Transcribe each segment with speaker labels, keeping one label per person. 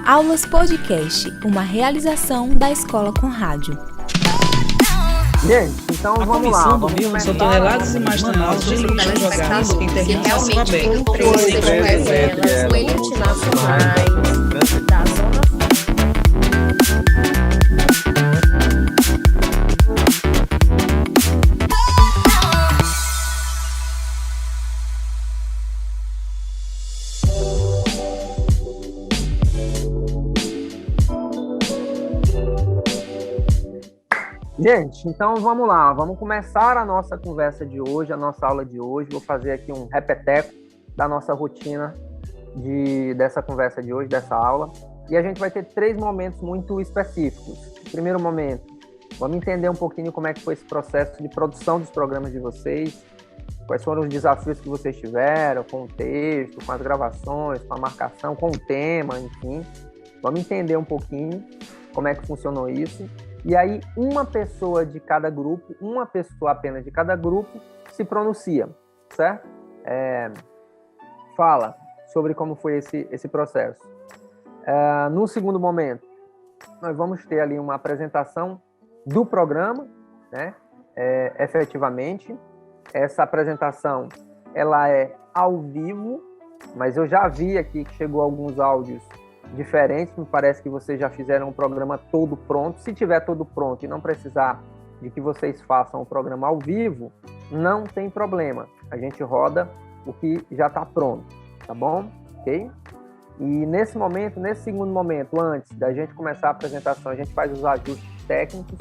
Speaker 1: Aulas Podcast, uma realização da Escola com Rádio.
Speaker 2: Gente, então vamos lá.
Speaker 3: A comissão do Milton são toneladas imaginárias de lixo jogadas em terrenos a céu aberto.
Speaker 4: Empresas, multinacionais, da zona.
Speaker 2: Gente, então vamos lá, vamos começar a nossa conversa de hoje, a nossa aula de hoje. Vou fazer aqui um repeteco da nossa rotina dessa conversa de hoje, dessa aula. E a gente vai ter 3 momentos muito específicos. Primeiro momento, vamos entender um pouquinho como é que foi esse processo de produção dos programas de vocês, quais foram os desafios que vocês tiveram com o texto, com as gravações, com a marcação, com o tema, enfim. Vamos entender um pouquinho como é que funcionou isso. E aí, uma pessoa de cada grupo, uma pessoa apenas de cada grupo, se pronuncia, certo? Fala sobre como foi esse processo. No segundo momento, nós vamos ter ali uma apresentação do programa, né? Efetivamente. Essa apresentação, ela é ao vivo, mas eu já vi aqui que chegou alguns áudios diferentes, me parece que vocês já fizeram o programa todo pronto. Se tiver todo pronto e não precisar de que vocês façam o programa ao vivo, não tem problema. A gente roda o que já está pronto, tá bom? Ok? E nesse segundo momento, antes da gente começar a apresentação, a gente faz os ajustes técnicos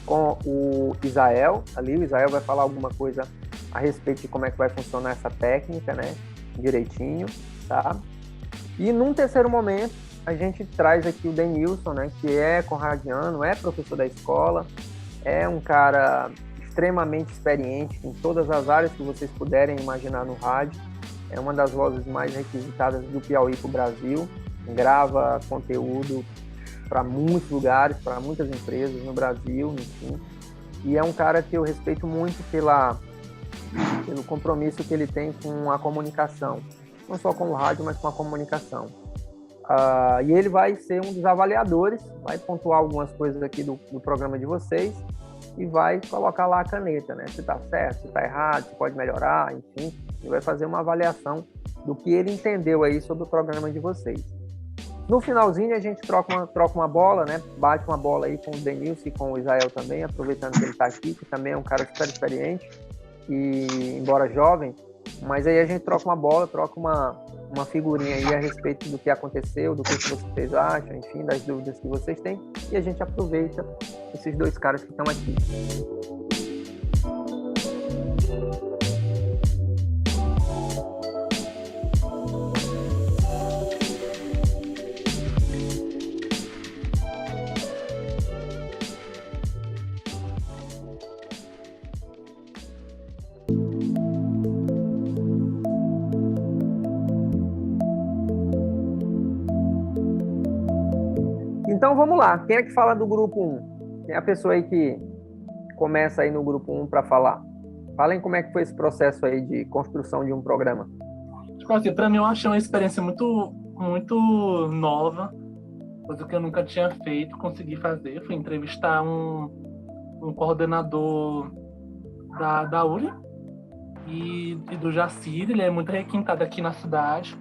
Speaker 2: com o Isael. Ali o Isael vai falar alguma coisa a respeito de como é que vai funcionar essa técnica, né? Direitinho, tá? E num terceiro momento, a gente traz aqui o Denilson, né, que é conradiano, é professor da escola, é um cara extremamente experiente em todas as áreas que vocês puderem imaginar no rádio, é uma das vozes mais requisitadas do Piauí para o Brasil, grava conteúdo para muitos lugares, para muitas empresas no Brasil, enfim, e é um cara que eu respeito muito pelo compromisso que ele tem com a comunicação, não só com o rádio, mas com a comunicação. E ele vai ser um dos avaliadores, vai pontuar algumas coisas aqui do programa de vocês e vai colocar lá a caneta, né? Se está certo, se está errado, se pode melhorar, enfim. Ele vai fazer uma avaliação do que ele entendeu aí sobre o programa de vocês. No finalzinho, a gente troca uma bola, né? Bate uma bola aí com o Denilson e com o Israel também, aproveitando que ele está aqui, que também é um cara super experiente e, embora jovem, mas aí a gente troca uma bola, troca uma figurinha aí a respeito do que aconteceu, do que vocês acham, enfim, das dúvidas que vocês têm, e a gente aproveita esses 2 caras que estão aqui. Então vamos lá, quem é que fala do grupo 1? Quem é a pessoa aí que começa aí no grupo 1 para falar? Falem como é que foi esse processo aí de construção de um programa.
Speaker 3: Tipo assim, para mim eu achei uma experiência muito, muito nova, coisa que eu nunca tinha feito, consegui fazer. Fui entrevistar um coordenador da URI e do Jacir, ele é muito requintado aqui na cidade.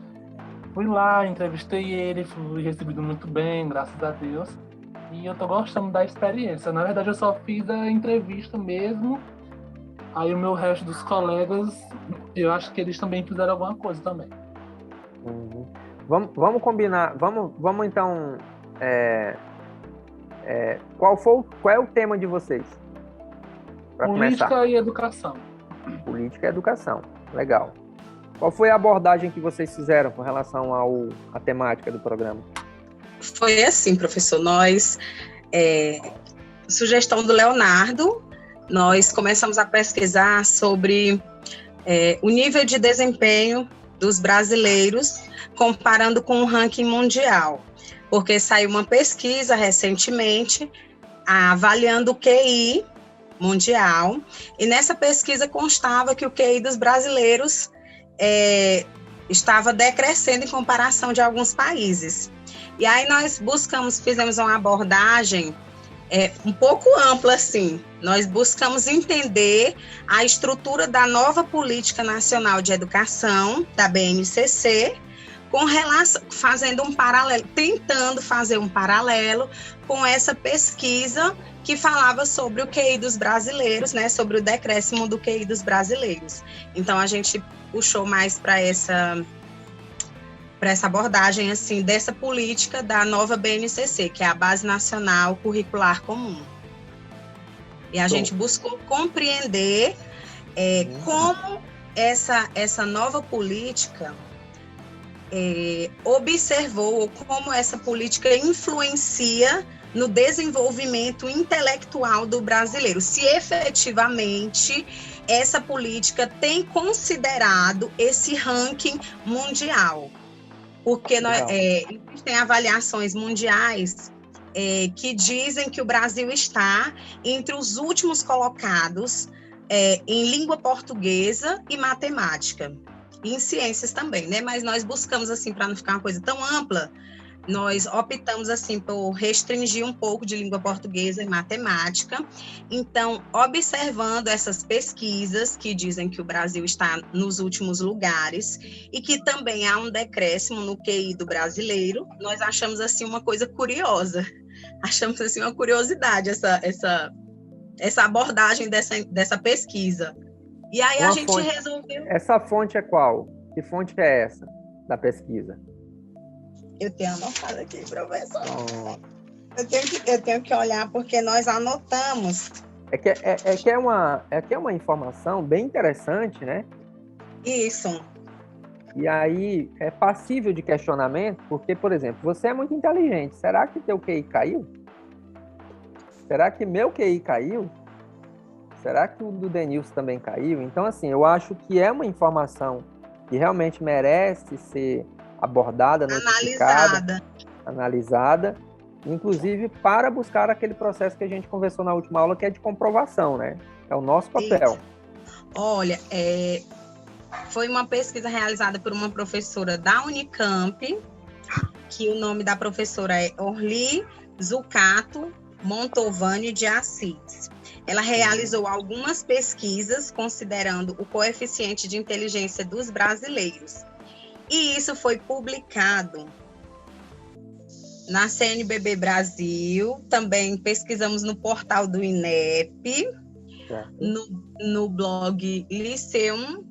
Speaker 3: Fui lá, entrevistei ele, fui recebido muito bem, graças a Deus. E eu tô gostando da experiência. Na verdade, eu só fiz a entrevista mesmo. Aí o meu resto dos colegas, eu acho que eles também fizeram alguma coisa também.
Speaker 2: Uhum. Vamos combinar, vamos então... qual é o tema de vocês?
Speaker 3: Política começar. E educação.
Speaker 2: Política e educação, legal. Qual foi a abordagem que vocês fizeram com relação à temática do programa?
Speaker 5: Foi assim, professor, sugestão do Leonardo, nós começamos a pesquisar sobre o nível de desempenho dos brasileiros comparando com o ranking mundial, porque saiu uma pesquisa recentemente avaliando o QI mundial, e nessa pesquisa constava que o QI dos brasileiros estava decrescendo em comparação de alguns países. E aí nós fizemos uma abordagem um pouco ampla, assim. Nós buscamos entender a estrutura da nova Política Nacional de Educação, da BNCC, fazendo um paralelo, tentando fazer um paralelo com essa pesquisa que falava sobre o QI dos brasileiros, né, sobre o decréscimo do QI dos brasileiros. Então, a gente puxou mais para essa abordagem, assim, dessa política da nova BNCC, que é a Base Nacional Curricular Comum. E a gente buscou compreender como essa nova política observou como essa política influencia no desenvolvimento intelectual do brasileiro, se efetivamente essa política tem considerado esse ranking mundial. Porque existem avaliações mundiais que dizem que o Brasil está entre os últimos colocados em língua portuguesa e matemática. E em ciências também, né? Mas nós buscamos, assim, para não ficar uma coisa tão ampla, nós optamos, assim, por restringir um pouco de língua portuguesa e matemática. Então, observando essas pesquisas que dizem que o Brasil está nos últimos lugares e que também há um decréscimo no QI do brasileiro, nós achamos, assim, uma coisa curiosa. Achamos, assim, uma curiosidade essa abordagem dessa pesquisa. E aí a gente resolveu...
Speaker 2: Essa fonte é qual? Que fonte é essa da pesquisa?
Speaker 5: Eu tenho anotado aqui, professor. Eu tenho que olhar, porque nós anotamos.
Speaker 2: É uma informação bem interessante, né?
Speaker 5: Isso.
Speaker 2: E aí é passível de questionamento, porque, por exemplo, você é muito inteligente. Será que teu QI caiu? Será que meu QI caiu? Será que o do Denilson também caiu? Então, assim, eu acho que é uma informação que realmente merece ser abordada, notificada, analisada, inclusive para buscar aquele processo que a gente conversou na última aula, que é de comprovação, né? É o nosso papel.
Speaker 5: Isso. Olha, foi uma pesquisa realizada por uma professora da Unicamp, que o nome da professora é Orly Zucato Montovani de Assis. Ela realizou algumas pesquisas considerando o coeficiente de inteligência dos brasileiros. E isso foi publicado na CNBB Brasil, também pesquisamos no portal do INEP, no blog liceum.com.br,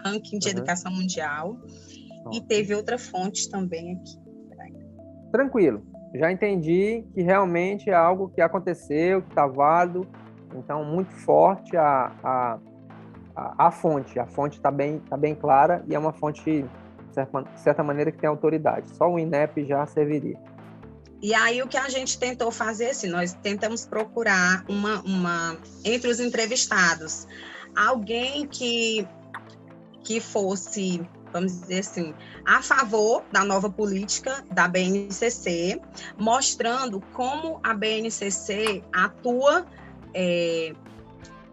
Speaker 5: ranking de educação mundial, e teve outra fonte também aqui.
Speaker 2: Tranquilo. Já entendi que realmente é algo que aconteceu, que está válido, então muito forte a fonte. A fonte está bem clara e é uma fonte, de certa maneira, que tem autoridade. Só o INEP já serviria.
Speaker 5: E aí o que a gente tentou fazer, assim, nós tentamos procurar entre os entrevistados, alguém que fosse, vamos dizer assim, a favor da nova política da BNCC, mostrando como a BNCC atua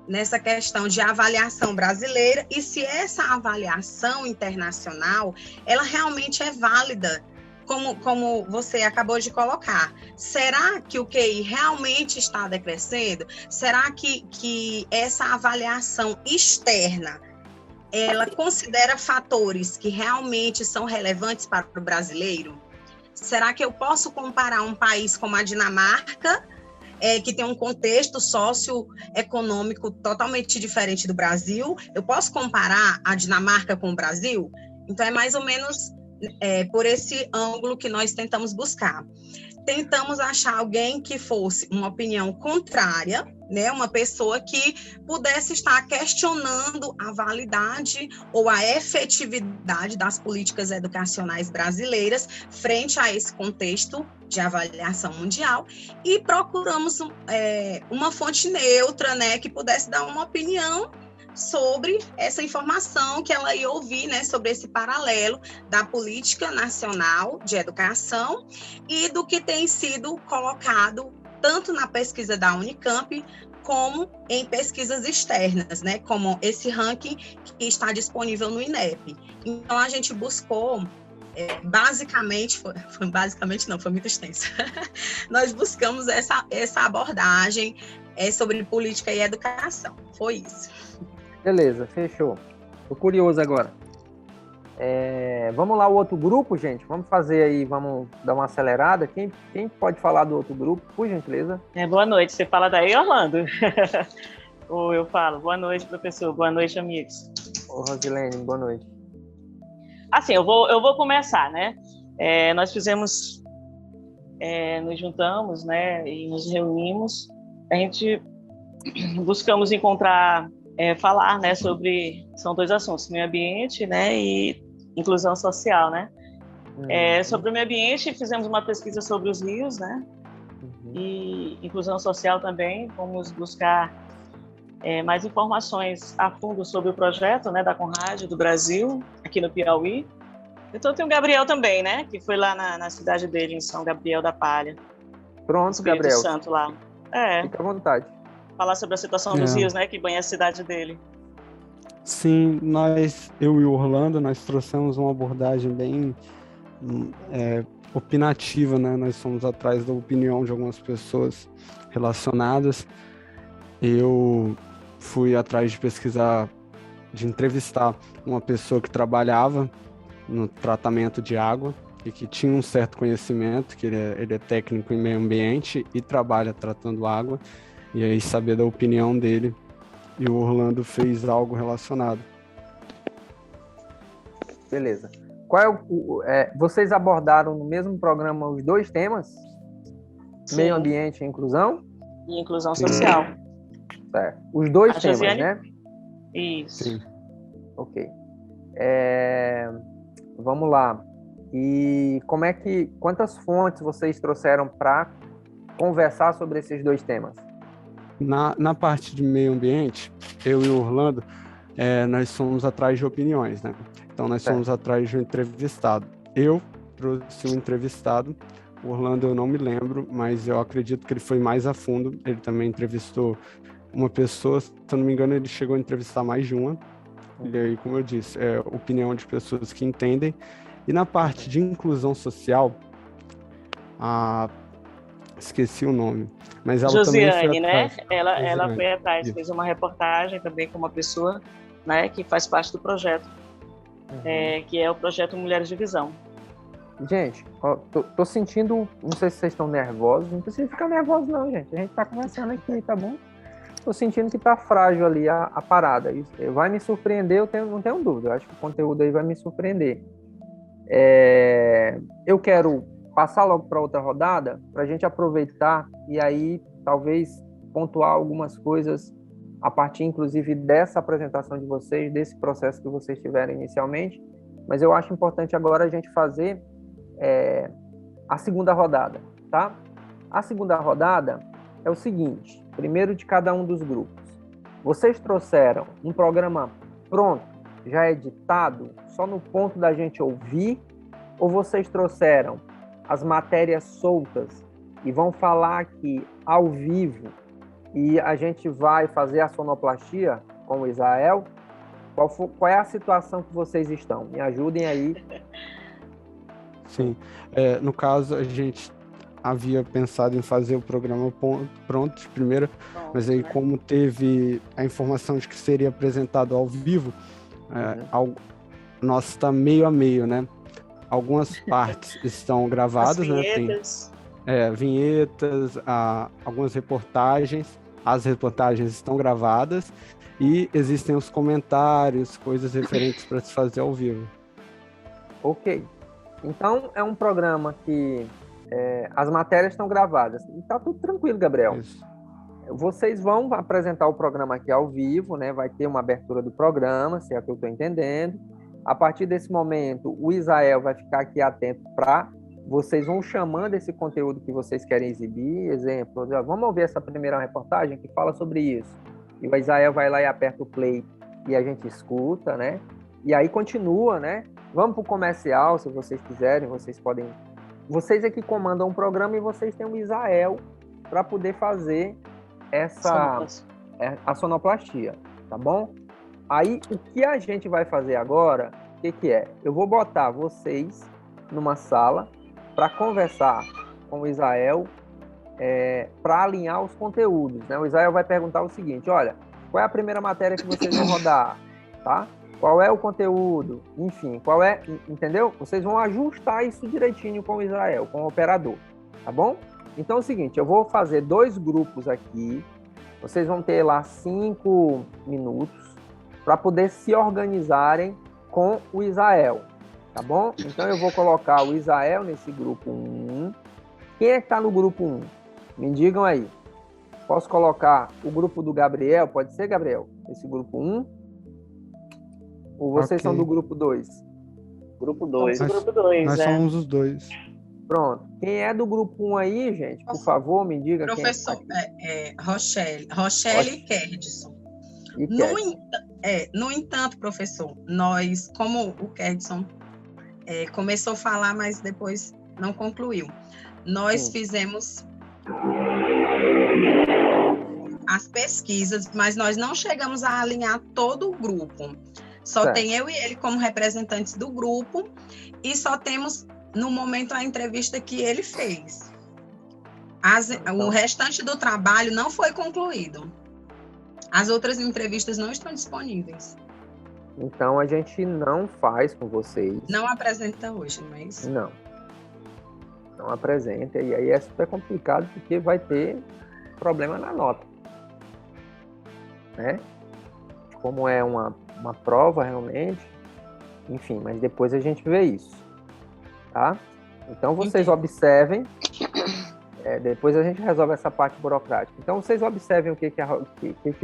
Speaker 5: nessa questão de avaliação brasileira e se essa avaliação internacional, ela realmente é válida, como você acabou de colocar. Será que o QI realmente está decrescendo? Será que essa avaliação externa ela considera fatores que realmente são relevantes para o brasileiro? Será que eu posso comparar um país como a Dinamarca, que tem um contexto socioeconômico totalmente diferente do Brasil? Eu posso comparar a Dinamarca com o Brasil? Então, é mais ou menos por esse ângulo que nós tentamos buscar. Tentamos achar alguém que fosse uma opinião contrária, né? Uma pessoa que pudesse estar questionando a validade ou a efetividade das políticas educacionais brasileiras frente a esse contexto de avaliação mundial, e procuramos uma fonte neutra, né, que pudesse dar uma opinião sobre essa informação que ela ia ouvir, né, sobre esse paralelo da Política Nacional de Educação e do que tem sido colocado tanto na pesquisa da Unicamp como em pesquisas externas, né? Como esse ranking que está disponível no INEP. Então, a gente buscou, basicamente, basicamente não, foi muito extenso. Nós buscamos essa abordagem sobre política e educação. Foi isso.
Speaker 2: Beleza, fechou. Tô curioso agora. Vamos lá, o outro grupo, gente. Vamos fazer aí, vamos dar uma acelerada. Quem pode falar do outro grupo, por gentileza?
Speaker 6: Boa noite. Você fala daí, Orlando? Ou eu falo? Boa noite, professor. Boa noite, amigos.
Speaker 2: Ô, Rosilene, boa noite.
Speaker 6: Assim, eu vou começar, né? Nós fizemos, nos juntamos, né? E nos reunimos. A gente buscamos encontrar, falar, né? Sobre, são dois assuntos, meio ambiente, né? E inclusão social, né? Sobre o meio ambiente, fizemos uma pesquisa sobre os rios, né? E inclusão social também, vamos buscar mais informações a fundo sobre o projeto, né, da Conrad do Brasil, aqui no Piauí. Então tem o Gabriel também, né, que foi lá na cidade dele, em São Gabriel da Palha.
Speaker 2: Pronto, Gabriel.
Speaker 6: Santo lá.
Speaker 2: Fica à vontade.
Speaker 6: Falar sobre a situação dos rios, né, que banha a cidade dele.
Speaker 7: Sim, eu e o Orlando, nós trouxemos uma abordagem bem opinativa, né? Nós fomos atrás da opinião de algumas pessoas relacionadas. Eu fui atrás de pesquisar, de entrevistar uma pessoa que trabalhava no tratamento de água e que tinha um certo conhecimento, que ele é técnico em meio ambiente e trabalha tratando água, e aí saber da opinião dele. E o Orlando fez algo relacionado.
Speaker 2: Beleza. Qual vocês abordaram no mesmo programa os dois temas?
Speaker 6: Sim.
Speaker 2: Meio ambiente e inclusão?
Speaker 6: E inclusão social.
Speaker 2: Certo. Os dois
Speaker 6: A
Speaker 2: temas,
Speaker 6: Josiane?
Speaker 2: né?
Speaker 6: Isso.
Speaker 7: Sim.
Speaker 2: Ok. Vamos lá. E quantas fontes vocês trouxeram para conversar sobre esses dois temas?
Speaker 7: Na parte de meio ambiente, eu e o Orlando, nós fomos atrás de opiniões, né? Então, nós fomos atrás de um entrevistado. Eu trouxe um entrevistado, o Orlando eu não me lembro, mas eu acredito que ele foi mais a fundo. Ele também entrevistou uma pessoa, se eu não me engano, ele chegou a entrevistar mais de uma. E aí, como eu disse, opinião de pessoas que entendem. E na parte de inclusão social, esqueci o nome, mas ela
Speaker 6: Josiane,
Speaker 7: também foi
Speaker 6: né?
Speaker 7: atrás.
Speaker 6: Ela foi atrás,
Speaker 7: Isso.
Speaker 6: fez uma reportagem também com uma pessoa, né, que faz parte do projeto, que é o projeto Mulheres de Visão.
Speaker 2: Gente, tô sentindo, não sei se vocês estão nervosos, não precisa ficar nervosos não, gente. A gente tá conversando aqui, tá bom? Tô sentindo que tá frágil ali a parada. Vai me surpreender, não tenho dúvida. Eu acho que o conteúdo aí vai me surpreender. Eu quero passar logo para outra rodada, para a gente aproveitar e aí talvez pontuar algumas coisas a partir, inclusive, dessa apresentação de vocês, desse processo que vocês tiveram inicialmente. Mas eu acho importante agora a gente fazer a segunda rodada, tá? A segunda rodada é o seguinte: primeiro de cada um dos grupos. Vocês trouxeram um programa pronto, já editado, só no ponto da gente ouvir, ou vocês trouxeram as matérias soltas e vão falar aqui ao vivo e a gente vai fazer a sonoplastia com o Israel? Qual é a situação que vocês estão? Me ajudem aí.
Speaker 7: Sim. No caso, a gente havia pensado em fazer o programa pronto de primeira, mas aí como teve a informação de que seria apresentado ao vivo, nosso está meio a meio, né? Algumas partes estão gravadas,
Speaker 6: As
Speaker 7: né?
Speaker 6: vinhetas.
Speaker 7: Tem vinhetas, algumas reportagens. As reportagens estão gravadas e existem os comentários, coisas referentes para se fazer ao vivo.
Speaker 2: Ok. Então, é um programa que as matérias estão gravadas. E tá tudo tranquilo, Gabriel.
Speaker 7: Isso.
Speaker 2: Vocês vão apresentar o programa aqui ao vivo, né? Vai ter uma abertura do programa, se é o que eu estou entendendo. A partir desse momento, o Israel vai ficar aqui atento para vocês vão chamando esse conteúdo que vocês querem exibir. Exemplo, vamos ouvir essa primeira reportagem que fala sobre isso. E o Israel vai lá e aperta o play e a gente escuta, né? E aí continua, né? Vamos para o comercial, se vocês quiserem, vocês podem... Vocês é que comandam o programa e vocês têm o Israel para poder fazer a sonoplastia, tá bom? Aí, o que a gente vai fazer agora, o que é? Eu vou botar vocês numa sala para conversar com o Israel, para alinhar os conteúdos, né? O Israel vai perguntar o seguinte, olha, qual é a primeira matéria que vocês vão rodar, tá? Qual é o conteúdo? Enfim, entendeu? Vocês vão ajustar isso direitinho com o Israel, com o operador, tá bom? Então é o seguinte, eu vou fazer 2 grupos aqui, vocês vão ter lá 5 minutos para poder se organizarem com o Israel, tá bom? Então eu vou colocar o Israel nesse grupo 1. Quem é que está no grupo 1? Me digam aí. Posso colocar o grupo do Gabriel? Pode ser, Gabriel? Esse grupo 1? Ou vocês são do grupo 2?
Speaker 6: Grupo 2.
Speaker 7: Nós somos os 2.
Speaker 2: Pronto. Quem é do grupo 1 aí, gente, por favor, me diga.
Speaker 5: Professor, Rochelle e Kerdson. No entanto, professor, nós, como o Kerdson começou a falar, mas depois não concluiu, nós fizemos as pesquisas, mas nós não chegamos a alinhar todo o grupo. Só tem eu e ele como representantes do grupo e só temos, no momento, a entrevista que ele fez. O restante do trabalho não foi concluído. As outras entrevistas não estão disponíveis.
Speaker 2: Então, a gente não faz com vocês.
Speaker 5: Não apresenta hoje, não é isso?
Speaker 2: Não. Não apresenta. E aí é super complicado, porque vai ter problema na nota. Né? Como é uma prova, realmente. Enfim, mas depois a gente vê isso. Tá? Então, vocês observem. Depois a gente resolve essa parte burocrática. Então, vocês observem o que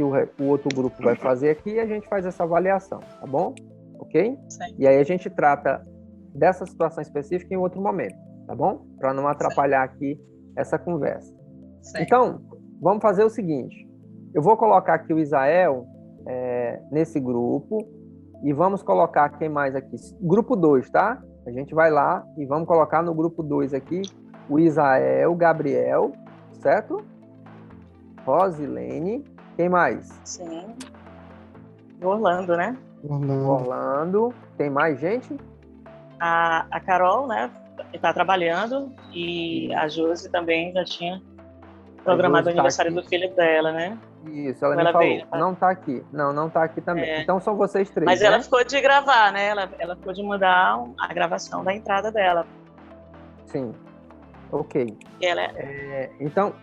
Speaker 2: o outro grupo vai fazer aqui e a gente faz essa avaliação, tá bom? Ok?
Speaker 5: Certo.
Speaker 2: E aí a gente trata dessa situação específica em outro momento, tá bom? Para não atrapalhar aqui essa conversa.
Speaker 5: Certo.
Speaker 2: Então, vamos fazer o seguinte. Eu vou colocar aqui o Israel nesse grupo e vamos colocar quem mais aqui? Grupo 2, tá? A gente vai lá e vamos colocar no grupo 2 aqui o Israel, o Gabriel, certo? Rosilene, quem mais?
Speaker 6: Sim. Orlando, né?
Speaker 2: Orlando. Tem mais gente?
Speaker 6: A Carol, né? Está trabalhando e a Josi também já tinha programado o aniversário do filho dela, né?
Speaker 2: Isso, ela me falou. Veio, tá? Não está aqui. Não está aqui também. Então são vocês 3.
Speaker 6: Mas
Speaker 2: né?
Speaker 6: ela ficou de gravar, né? Ela ficou de mandar a gravação da entrada dela.
Speaker 2: Sim. Ok.
Speaker 6: Ela
Speaker 2: então,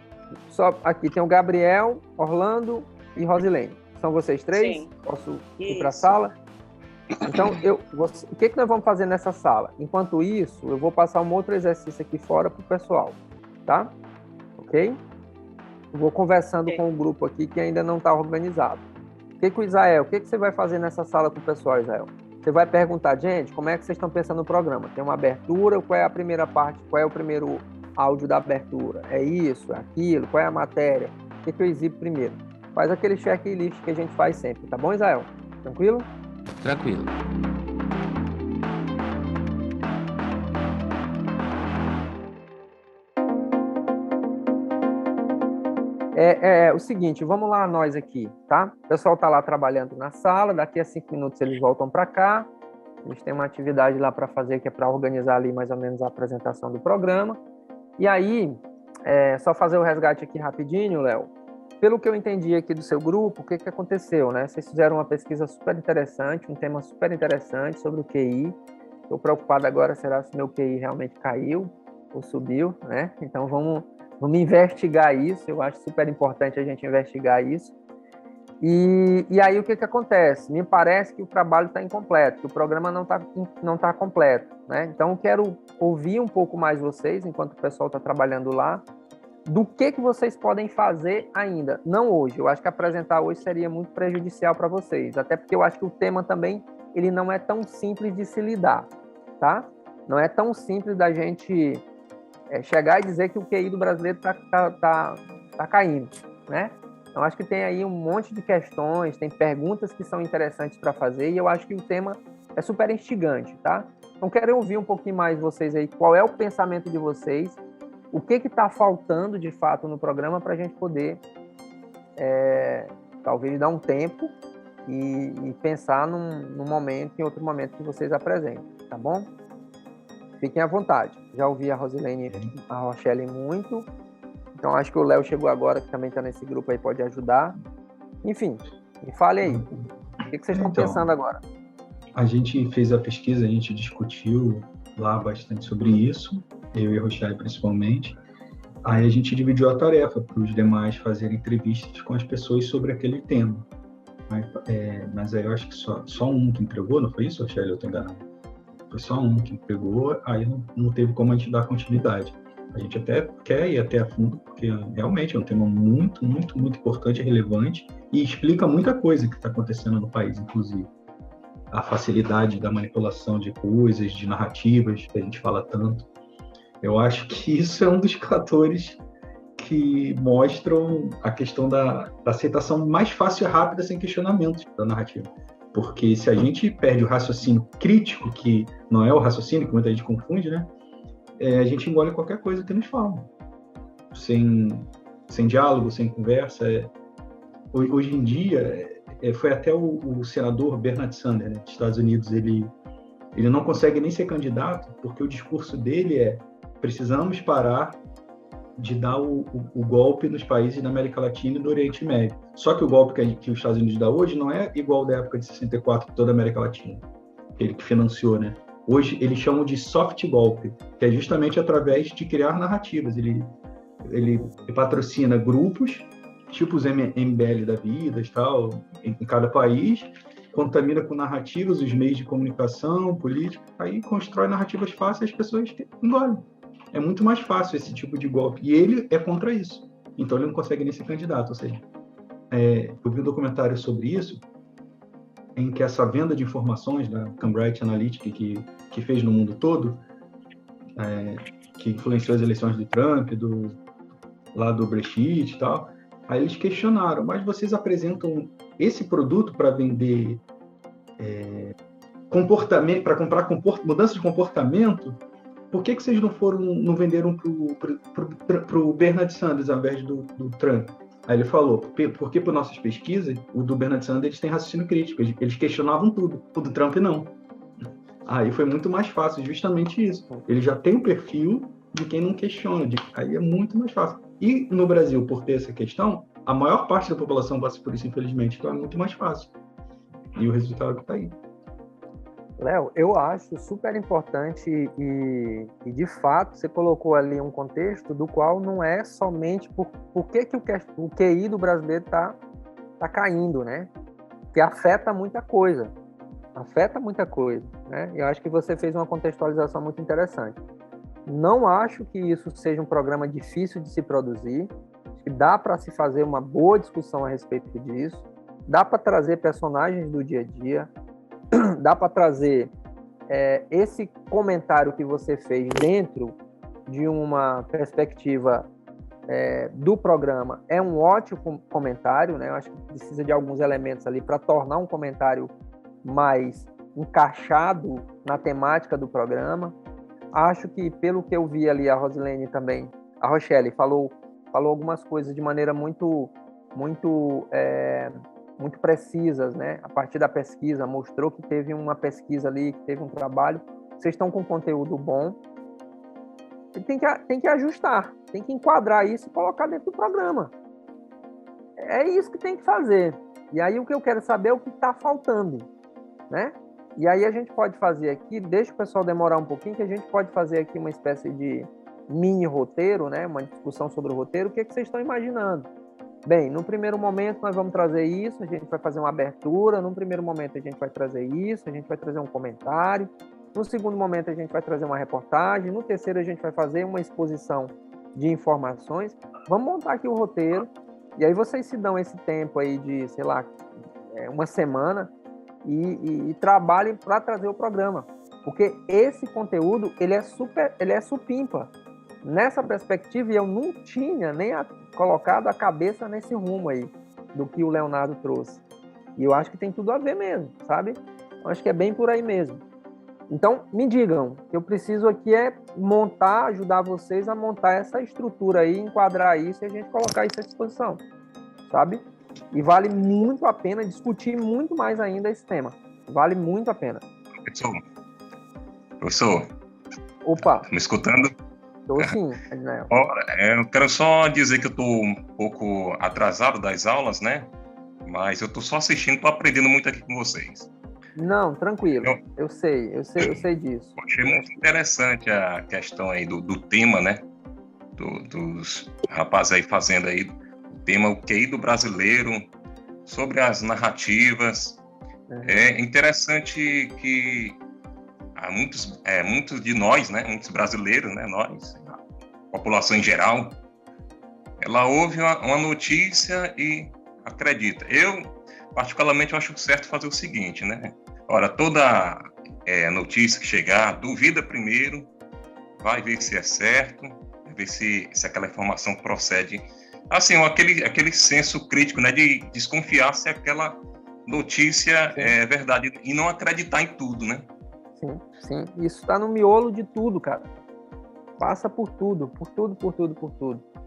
Speaker 2: só aqui tem o Gabriel, Orlando e Rosilene. São vocês 3?
Speaker 6: Sim.
Speaker 2: Posso ir para a sala? Então, o que nós vamos fazer nessa sala? Enquanto isso, eu vou passar um outro exercício aqui fora para o pessoal, tá? Ok? Eu vou conversando com o grupo aqui que ainda não está organizado. O Israel, o que você vai fazer nessa sala com o pessoal, Israel? Você vai perguntar, gente, como é que vocês estão pensando no programa? Tem uma abertura, qual é a primeira parte, qual é o primeiro áudio da abertura? É isso, é aquilo, qual é a matéria? O que eu exibo primeiro? Faz aquele checklist que a gente faz sempre, tá bom, Israel? Tranquilo?
Speaker 8: Tranquilo.
Speaker 2: O seguinte, vamos lá nós aqui, tá? O pessoal tá lá trabalhando na sala, daqui a 5 minutos eles voltam para cá, eles têm uma atividade lá para fazer, que é para organizar ali mais ou menos a apresentação do programa. E aí, só fazer o resgate aqui rapidinho, Léo. Pelo que eu entendi aqui do seu grupo, o que aconteceu, né? Vocês fizeram uma pesquisa super interessante, um tema super interessante sobre o QI. Estou preocupado agora, será se meu QI realmente caiu ou subiu, né? Então, vamos investigar isso. Eu acho super importante a gente investigar isso. E aí, o que acontece? Me parece que o trabalho está incompleto, que o programa não tá completo, né? Então, eu quero ouvir um pouco mais vocês, enquanto o pessoal está trabalhando lá, do que vocês podem fazer ainda. Não hoje. Eu acho que apresentar hoje seria muito prejudicial para vocês, até porque eu acho que o tema também ele não é tão simples de se lidar, tá? Não é tão simples da gente chegar e dizer que o QI do brasileiro tá caindo, né? Então, acho que tem aí um monte de questões, tem perguntas que são interessantes para fazer, e eu acho que o tema é super instigante, tá? Então, quero ouvir um pouquinho mais vocês aí, qual é o pensamento de vocês, o que está faltando, de fato, no programa para a gente poder talvez dar um tempo e pensar num momento, em outro momento que vocês apresentem, tá bom? Fiquem à vontade. Já ouvi a Rosilene, a Rochelle muito, então acho que o Léo chegou agora, que também está nesse grupo aí, pode ajudar. Enfim, me fale aí, o que vocês estão pensando agora?
Speaker 8: A gente fez a pesquisa, a gente discutiu lá bastante sobre isso, eu e a Rochelle principalmente. Aí a gente dividiu a tarefa para os demais fazerem entrevistas com as pessoas sobre aquele tema. Mas aí eu acho que só um que entregou, não foi isso, Rochelle? Eu estou enganado. Foi só um que entregou, aí não teve como a gente dar continuidade. A gente até quer ir até a fundo, porque realmente é um tema muito, muito, muito importante e relevante e explica muita coisa que está acontecendo no país, inclusive. A facilidade da manipulação de coisas, de narrativas, que a gente fala tanto. Eu acho que isso é um dos fatores que mostram a questão da aceitação mais fácil e rápida, sem questionamentos, da narrativa. Porque se a gente perde o raciocínio crítico, que não é o raciocínio, que muita gente confunde, né? A gente engole qualquer coisa que nos falam. Sem diálogo, sem conversa. Hoje em dia, foi até o senador Bernard Sanders, né, dos Estados Unidos, ele não consegue nem ser candidato, porque o discurso dele é: precisamos parar de dar o golpe nos países da América Latina e do Oriente Médio. Só que o golpe que os Estados Unidos dá hoje não é igual da época de 64 de toda a América Latina, ele que financiou, né? Hoje eles chamam de soft golpe, que é justamente através de criar narrativas. Ele patrocina grupos, tipo os MBL da vida e tal, em cada país, contamina com narrativas os meios de comunicação, política, aí constrói narrativas fáceis e as pessoas engolem. É muito mais fácil esse tipo de golpe. E ele é contra isso. Então ele não consegue nem ser candidato. Ou seja, eu vi um documentário sobre isso, em que essa venda de informações da Cambridge Analytica, que fez no mundo todo, que influenciou as eleições do Trump, lá do Brexit e tal, aí eles questionaram: mas vocês apresentam esse produto para vender comportamento, para comprar mudança de comportamento? Por que vocês não venderam para o Bernard Sanders ao invés do Trump? Aí ele falou: porque por nossas pesquisas, o do Bernard Sanders eles têm raciocínio crítico, eles questionavam tudo, o do Trump não. Aí foi muito mais fácil, justamente isso. Ele já tem o perfil de quem não questiona, aí é muito mais fácil. E no Brasil, por ter essa questão, a maior parte da população passa por isso, infelizmente, então é muito mais fácil. E o resultado está aí.
Speaker 2: Léo, eu acho super importante e de fato você colocou ali um contexto do qual não é somente por que o QI do brasileiro tá caindo, né? Que afeta muita coisa, né? Eu acho que você fez uma contextualização muito interessante. Não acho que isso seja um programa difícil de se produzir, acho que dá para se fazer uma boa discussão a respeito disso, dá para trazer personagens do dia a dia, dá para trazer esse comentário que você fez dentro de uma perspectiva do programa, é um ótimo comentário, né? Eu acho que precisa de alguns elementos ali para tornar um comentário mais encaixado na temática do programa. Acho que, pelo que eu vi ali, a Rosilene também, a Rochelle falou algumas coisas de maneira muito precisas, né? A partir da pesquisa, mostrou que teve uma pesquisa ali, que teve um trabalho. Vocês estão com conteúdo bom. E tem que ajustar, tem que enquadrar isso e colocar dentro do programa. É isso que tem que fazer. E aí o que eu quero saber é o que está faltando, né? E aí a gente pode fazer aqui, deixa o pessoal demorar um pouquinho, que a gente pode fazer aqui uma espécie de mini roteiro, né? Uma discussão sobre o roteiro. O que vocês estão imaginando? Bem, no primeiro momento nós vamos trazer isso, a gente vai fazer uma abertura, no primeiro momento a gente vai trazer isso, a gente vai trazer um comentário, no segundo momento a gente vai trazer uma reportagem, no terceiro a gente vai fazer uma exposição de informações. Vamos montar aqui o roteiro, e aí vocês se dão esse tempo aí de, sei lá, uma semana e trabalhem para trazer o programa, porque esse conteúdo, ele é supimpa. Nessa perspectiva, eu não tinha nem colocado a cabeça nesse rumo aí, do que o Leonardo trouxe. E eu acho que tem tudo a ver mesmo, sabe? Eu acho que é bem por aí mesmo. Então, me digam, eu preciso aqui ajudar vocês a montar essa estrutura aí, enquadrar isso e a gente colocar isso à disposição, sabe? E vale muito a pena discutir muito mais ainda esse tema. Vale muito a pena.
Speaker 9: Professor,
Speaker 2: Opa,
Speaker 9: me escutando?
Speaker 2: tô sim, Adnael.
Speaker 9: Eu quero só dizer que eu estou um pouco atrasado das aulas, né? Mas eu estou só assistindo, estou aprendendo muito aqui com vocês.
Speaker 2: Não, tranquilo. Eu sei disso.
Speaker 9: Achei muito interessante a questão aí do tema, né? Dos rapazes aí fazendo aí o tema, o QI do brasileiro, sobre as narrativas. É interessante que há muitos de nós, né? Muitos brasileiros, né? Nós, a população em geral, ela ouve uma notícia e acredita. Eu, particularmente, eu acho certo fazer o seguinte, né? Ora, toda notícia que chegar, duvida primeiro, vai ver se é certo, ver se aquela informação procede. Assim, aquele senso crítico, né? De desconfiar se aquela notícia é verdade e não acreditar em tudo, né?
Speaker 2: Sim. Isso está no miolo de tudo, cara. Passa por tudo.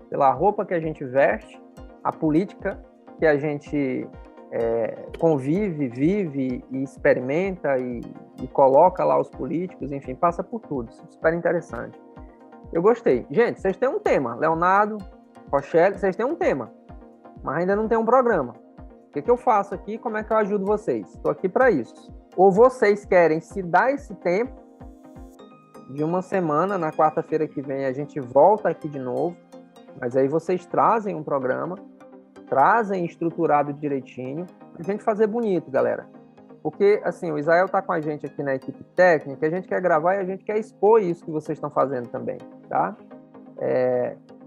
Speaker 2: Pela roupa que a gente veste, a política que a gente convive, vive e experimenta e coloca lá os políticos, enfim, passa por tudo. Super interessante. Eu gostei. Gente, vocês têm um tema. Leonardo, Rochelle, vocês têm um tema, mas ainda não tem um programa. O que eu faço aqui? Como é que eu ajudo vocês? Estou aqui para isso. Ou vocês querem se dar esse tempo de uma semana, na quarta-feira que vem a gente volta aqui de novo, mas aí vocês trazem um programa, trazem estruturado direitinho, pra gente fazer bonito, galera. Porque, assim, o Israel está com a gente aqui na equipe técnica, a gente quer gravar e a gente quer expor isso que vocês estão fazendo também, tá?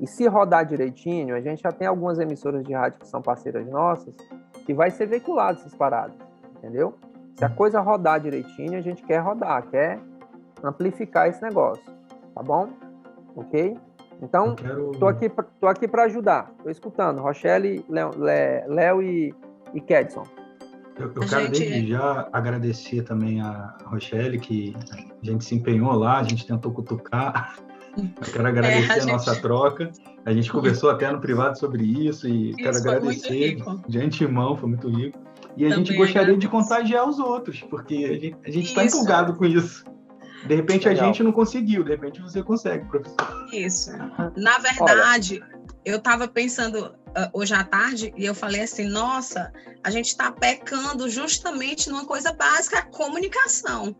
Speaker 2: E se rodar direitinho, a gente já tem algumas emissoras de rádio que são parceiras nossas, que vai ser veiculado essas paradas, entendeu? Se a coisa rodar direitinho, a gente quer rodar, quer amplificar esse negócio, tá bom? Ok? Então, tô aqui para ajudar. Tô escutando. Rochelle, Léo e Kedson.
Speaker 8: Eu quero desde já agradecer também a Rochelle, que a gente se empenhou lá, a gente tentou cutucar. Eu quero agradecer a nossa troca. A gente conversou até no privado sobre isso e quero agradecer de antemão, foi muito rico. E a gente gostaria de contagiar os outros, porque a gente está empolgado com isso. De repente a gente não conseguiu, de repente você consegue, professor.
Speaker 5: Isso. Na verdade, eu estava pensando hoje à tarde e eu falei assim, nossa, a gente está pecando justamente numa coisa básica, a comunicação.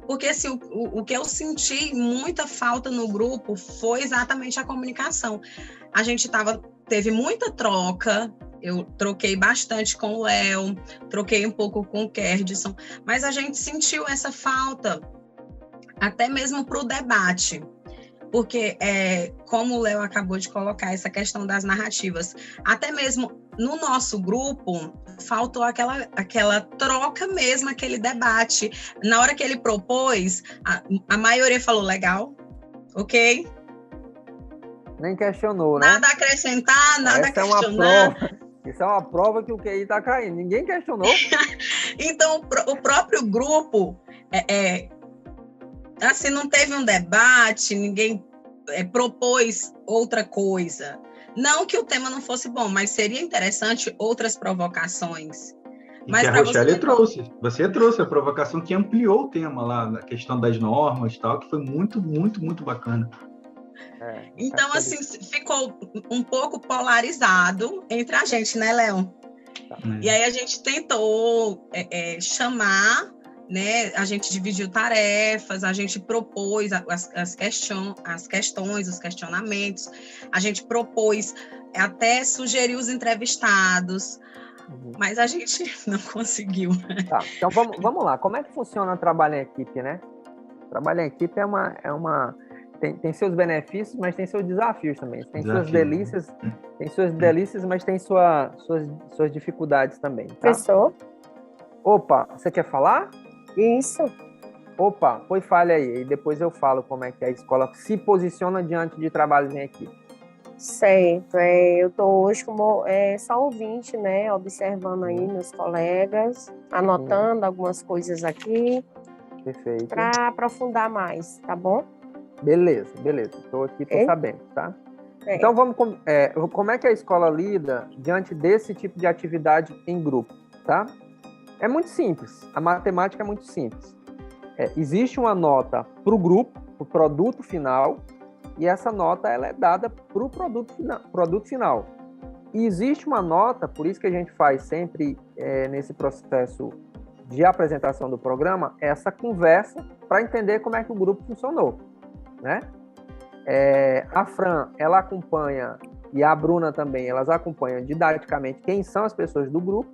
Speaker 5: Porque assim, o que eu senti muita falta no grupo foi exatamente a comunicação. A gente teve muita troca, eu troquei bastante com o Léo, troquei um pouco com o Kerdson, mas a gente sentiu essa falta até mesmo para o debate. Porque, como o Léo acabou de colocar, essa questão das narrativas, até mesmo no nosso grupo, faltou aquela troca mesmo, aquele debate. Na hora que ele propôs, a maioria falou, legal, ok?
Speaker 2: Nem questionou, né?
Speaker 5: Nada a acrescentar, nada a questionar.
Speaker 2: Isso é uma prova que o QI está caindo. Ninguém questionou.
Speaker 5: Então, o próprio grupo... assim, não teve um debate, ninguém propôs outra coisa. Não que o tema não fosse bom, mas seria interessante outras provocações.
Speaker 8: Mas que a Rochelle trouxe. Você trouxe a provocação que ampliou o tema lá, na questão das normas e tal, que foi muito, muito, muito bacana.
Speaker 5: Então, assim, ficou um pouco polarizado entre a gente, né, Léo? E aí a gente tentou chamar, né? A gente dividiu tarefas, a gente propôs as questões, os questionamentos, a gente propôs até sugerir os entrevistados, mas a gente não conseguiu.
Speaker 2: Tá, então vamos lá. Como é que funciona o trabalho em equipe, né? Trabalho em equipe tem seus benefícios, mas tem seus desafios também. Tem suas delícias, mas tem suas dificuldades também. Tá?
Speaker 4: Professor?
Speaker 2: Opa, você quer falar?
Speaker 4: Isso.
Speaker 2: Opa, fale aí. E depois eu falo como é que a escola se posiciona diante de trabalhos em equipe.
Speaker 4: Certo. Eu estou hoje como só ouvinte, né? Observando aí meus colegas, anotando algumas coisas aqui.
Speaker 2: Perfeito.
Speaker 4: Para aprofundar mais, tá bom?
Speaker 2: Beleza. Estou aqui, estou sabendo, tá? Então, como é que a escola lida diante desse tipo de atividade em grupo, tá? É muito simples, a matemática é muito simples. Existe uma nota para o grupo, para o produto final, e essa nota ela é dada para o produto final. E existe uma nota, por isso que a gente faz sempre nesse processo de apresentação do programa, essa conversa para entender como é que o grupo funcionou, né? A Fran, ela acompanha, e a Bruna também, elas acompanham didaticamente quem são as pessoas do grupo,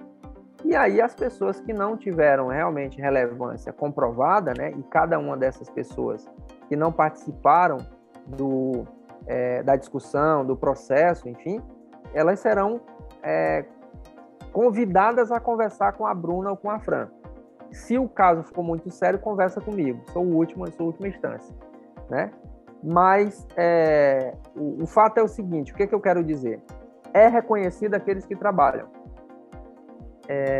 Speaker 2: e aí as pessoas que não tiveram realmente relevância comprovada, né, e cada uma dessas pessoas que não participaram da discussão, do processo, enfim, elas serão convidadas a conversar com a Bruna ou com a Fran. Se o caso for muito sério, conversa comigo, sou a última instância, né? Mas o fato é o seguinte, o que eu quero dizer? É reconhecido aqueles que trabalham.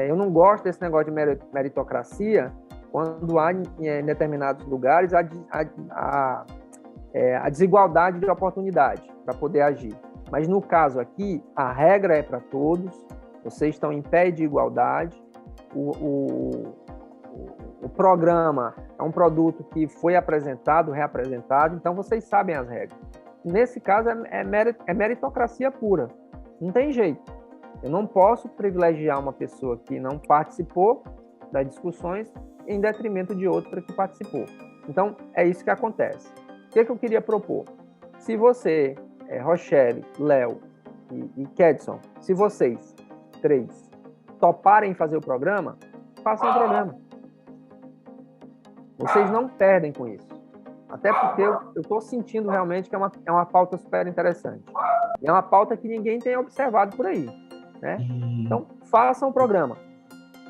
Speaker 2: Eu não gosto desse negócio de meritocracia quando há em determinados lugares a desigualdade de oportunidade para poder agir. Mas no caso aqui, a regra é para todos, vocês estão em pé de igualdade, o programa é um produto que foi apresentado, reapresentado, então vocês sabem as regras. Nesse caso, é meritocracia pura. Não tem jeito. Eu não posso privilegiar uma pessoa que não participou das discussões em detrimento de outra que participou. Então, é isso que acontece. O que eu queria propor? Se você, Rochelle, Léo e Kedson, se vocês três toparem fazer o programa, façam o programa. Vocês não perdem com isso. Até porque eu estou sentindo realmente que é uma pauta super interessante. E é uma pauta que ninguém tem observado por aí, né? Então, façam o programa.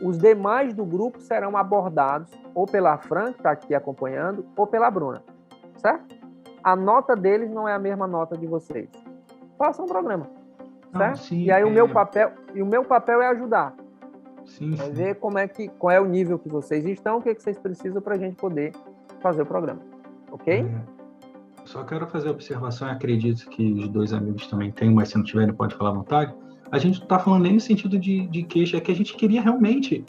Speaker 2: Os demais do grupo serão abordados ou pela Fran, que está aqui acompanhando, ou pela Bruna, certo? A nota deles não é a mesma nota de vocês. Façam o programa, certo? Sim, e aí o meu papel é ajudar.
Speaker 8: Sim.
Speaker 2: Ver qual é o nível que vocês estão, o que vocês precisam para a gente poder fazer o programa. Ok?
Speaker 8: Só quero fazer a observação, e acredito que os dois amigos também têm, mas se não tiverem, pode falar à vontade. A gente não está falando nem no sentido de queixa, é que a gente queria realmente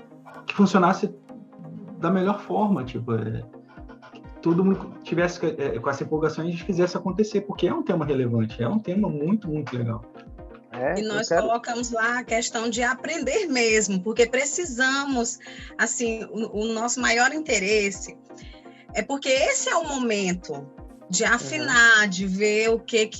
Speaker 8: que funcionasse da melhor forma, que todo mundo tivesse com essa empolgação e a gente fizesse acontecer, porque é um tema relevante, é um tema muito, muito legal.
Speaker 5: E nós colocamos lá a questão de aprender mesmo, porque precisamos, assim, o nosso maior interesse é porque esse é o momento de afinar, de ver o que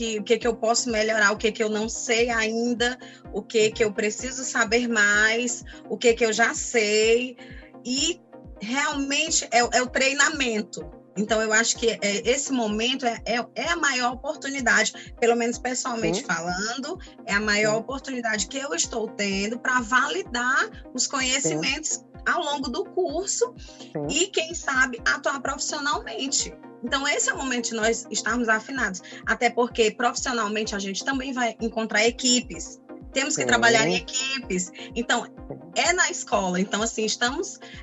Speaker 5: eu posso melhorar, o que eu não sei ainda, o que eu preciso saber mais, o que eu já sei, e realmente é o treinamento. Então, eu acho que esse momento é a maior oportunidade, pelo menos pessoalmente falando, é a maior oportunidade que eu estou tendo para validar os conhecimentos ao longo do curso e, quem sabe, atuar profissionalmente. Então, esse é o momento de nós estarmos afinados, até porque profissionalmente a gente também vai encontrar equipes. Temos que trabalhar em equipes. Então, é na escola. Então, assim,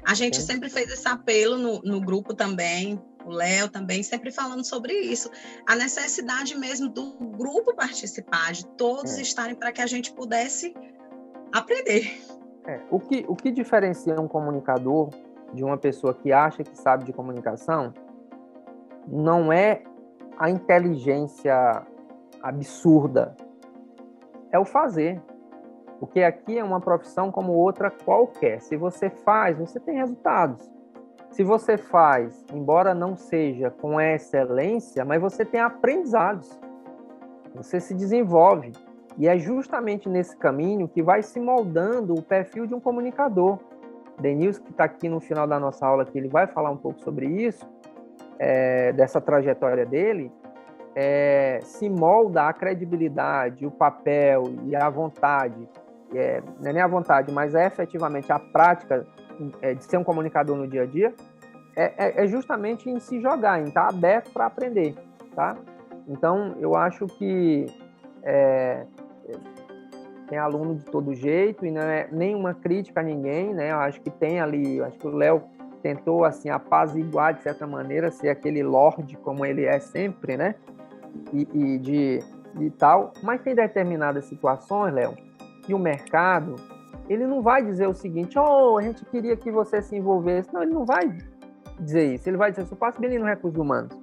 Speaker 5: a gente sempre fez esse apelo no grupo também, o Léo também, sempre falando sobre isso. A necessidade mesmo do grupo participar, de todos estarem para que a gente pudesse aprender.
Speaker 2: O que diferencia um comunicador de uma pessoa que acha que sabe de comunicação não é a inteligência absurda, é o fazer. Porque aqui é uma profissão como outra qualquer. Se você faz, você tem resultados. Se você faz, embora não seja com excelência, mas você tem aprendizados. Você se desenvolve. E é justamente nesse caminho que vai se moldando o perfil de um comunicador. Denilson, que está aqui no final da nossa aula, que ele vai falar um pouco sobre isso, dessa trajetória dele, se molda a credibilidade, o papel e a vontade, não é nem a vontade, mas efetivamente a prática de ser um comunicador no dia a dia, é justamente em se jogar, em estar aberto para aprender, tá? Então, eu acho que tem aluno de todo jeito e não é nenhuma crítica a ninguém, né? Eu acho que tem ali, acho que o Léo tentou, assim, apaziguar, de certa maneira, ser aquele lorde como ele é sempre, né? E de e tal, mas tem determinadas situações, Léo, que o mercado, ele não vai dizer o seguinte, a gente queria que você se envolvesse. Não, ele não vai dizer isso. Ele vai dizer, eu passo bem no recursos humanos.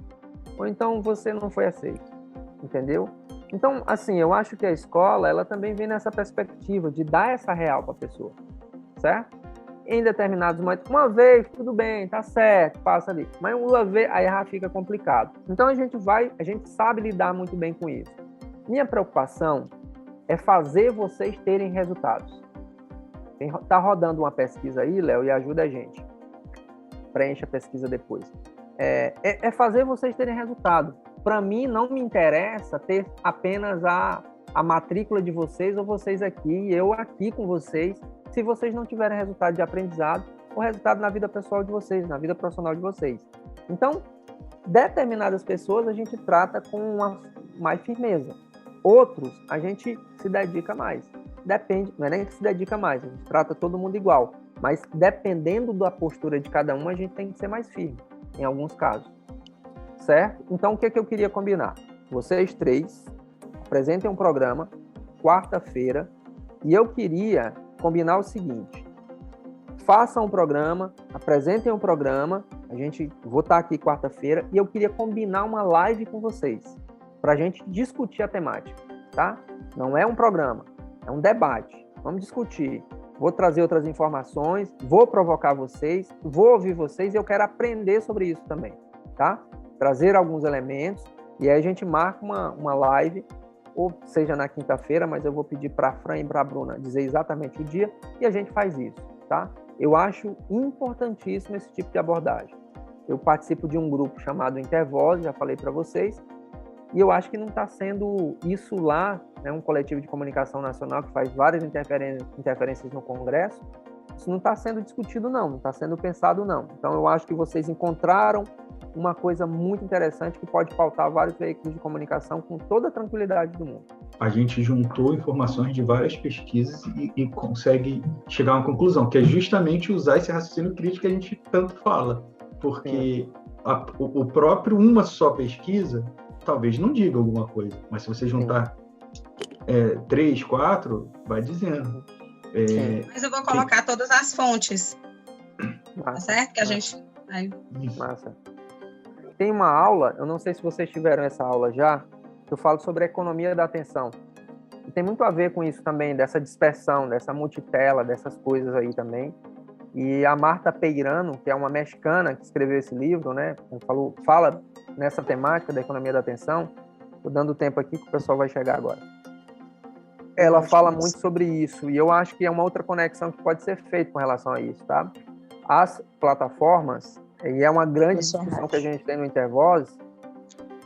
Speaker 2: Ou então você não foi aceito. Entendeu? Então, assim, eu acho que a escola, ela também vem nessa perspectiva de dar essa real para a pessoa. Certo? Em determinados momentos, uma vez, tudo bem, tá certo, passa ali. Mas uma vez, aí já fica complicado. Então, a gente sabe lidar muito bem com isso. Minha preocupação é fazer vocês terem resultados. Tá rodando uma pesquisa aí, Léo, e ajuda a gente. Preencha a pesquisa depois. É fazer vocês terem resultado. Para mim, não me interessa ter apenas a matrícula de vocês ou vocês aqui, eu aqui com vocês, se vocês não tiverem resultado de aprendizado ou resultado na vida pessoal de vocês, na vida profissional de vocês. Então, determinadas pessoas a gente trata com mais firmeza. Outros, a gente se dedica mais. Depende, não é nem que se dedica mais, a gente trata todo mundo igual. Mas dependendo da postura de cada um, a gente tem que ser mais firme, em alguns casos. Certo? Então, o que eu queria combinar? Vocês três apresentem um programa, quarta-feira, e eu queria combinar o seguinte: façam um programa, apresentem um programa, vou estar aqui quarta-feira, e eu queria combinar uma live com vocês, para a gente discutir a temática, tá? Não é um programa, é um debate. Vamos discutir. Vou trazer outras informações, vou provocar vocês, vou ouvir vocês e eu quero aprender sobre isso também, tá? Trazer alguns elementos e aí a gente marca uma live, ou seja na quinta-feira, mas eu vou pedir para a Fran e para a Bruna dizer exatamente o dia e a gente faz isso, tá? Eu acho importantíssimo esse tipo de abordagem. Eu participo de um grupo chamado Intervoz, já falei para vocês, e eu acho que não está sendo isso lá, né, um coletivo de comunicação nacional que faz várias interferências no Congresso, isso não está sendo discutido não está sendo pensado não. Então eu acho que vocês encontraram uma coisa muito interessante que pode pautar vários veículos de comunicação com toda a tranquilidade do mundo.
Speaker 8: A gente juntou informações de várias pesquisas e consegue chegar a uma conclusão, que é justamente usar esse raciocínio crítico que a gente tanto fala, porque o próprio uma só pesquisa talvez não diga alguma coisa, mas se você juntar 3, 4, vai dizendo.
Speaker 5: Mas eu vou colocar todas as fontes, tá certo? Que a gente...
Speaker 2: Massa. Tem uma aula, eu não sei se vocês tiveram essa aula já, que eu falo sobre a economia da atenção. E tem muito a ver com isso também, dessa dispersão, dessa multitela, dessas coisas aí também. E a Marta Peirano, que é uma mexicana que escreveu esse livro, né, fala nessa temática da economia da atenção. Estou dando tempo aqui que o pessoal vai chegar agora. Ela fala muito sobre isso, e eu acho que é uma outra conexão que pode ser feita com relação a isso, tá? As plataformas, e é uma grande discussão que a gente tem no Intervoz,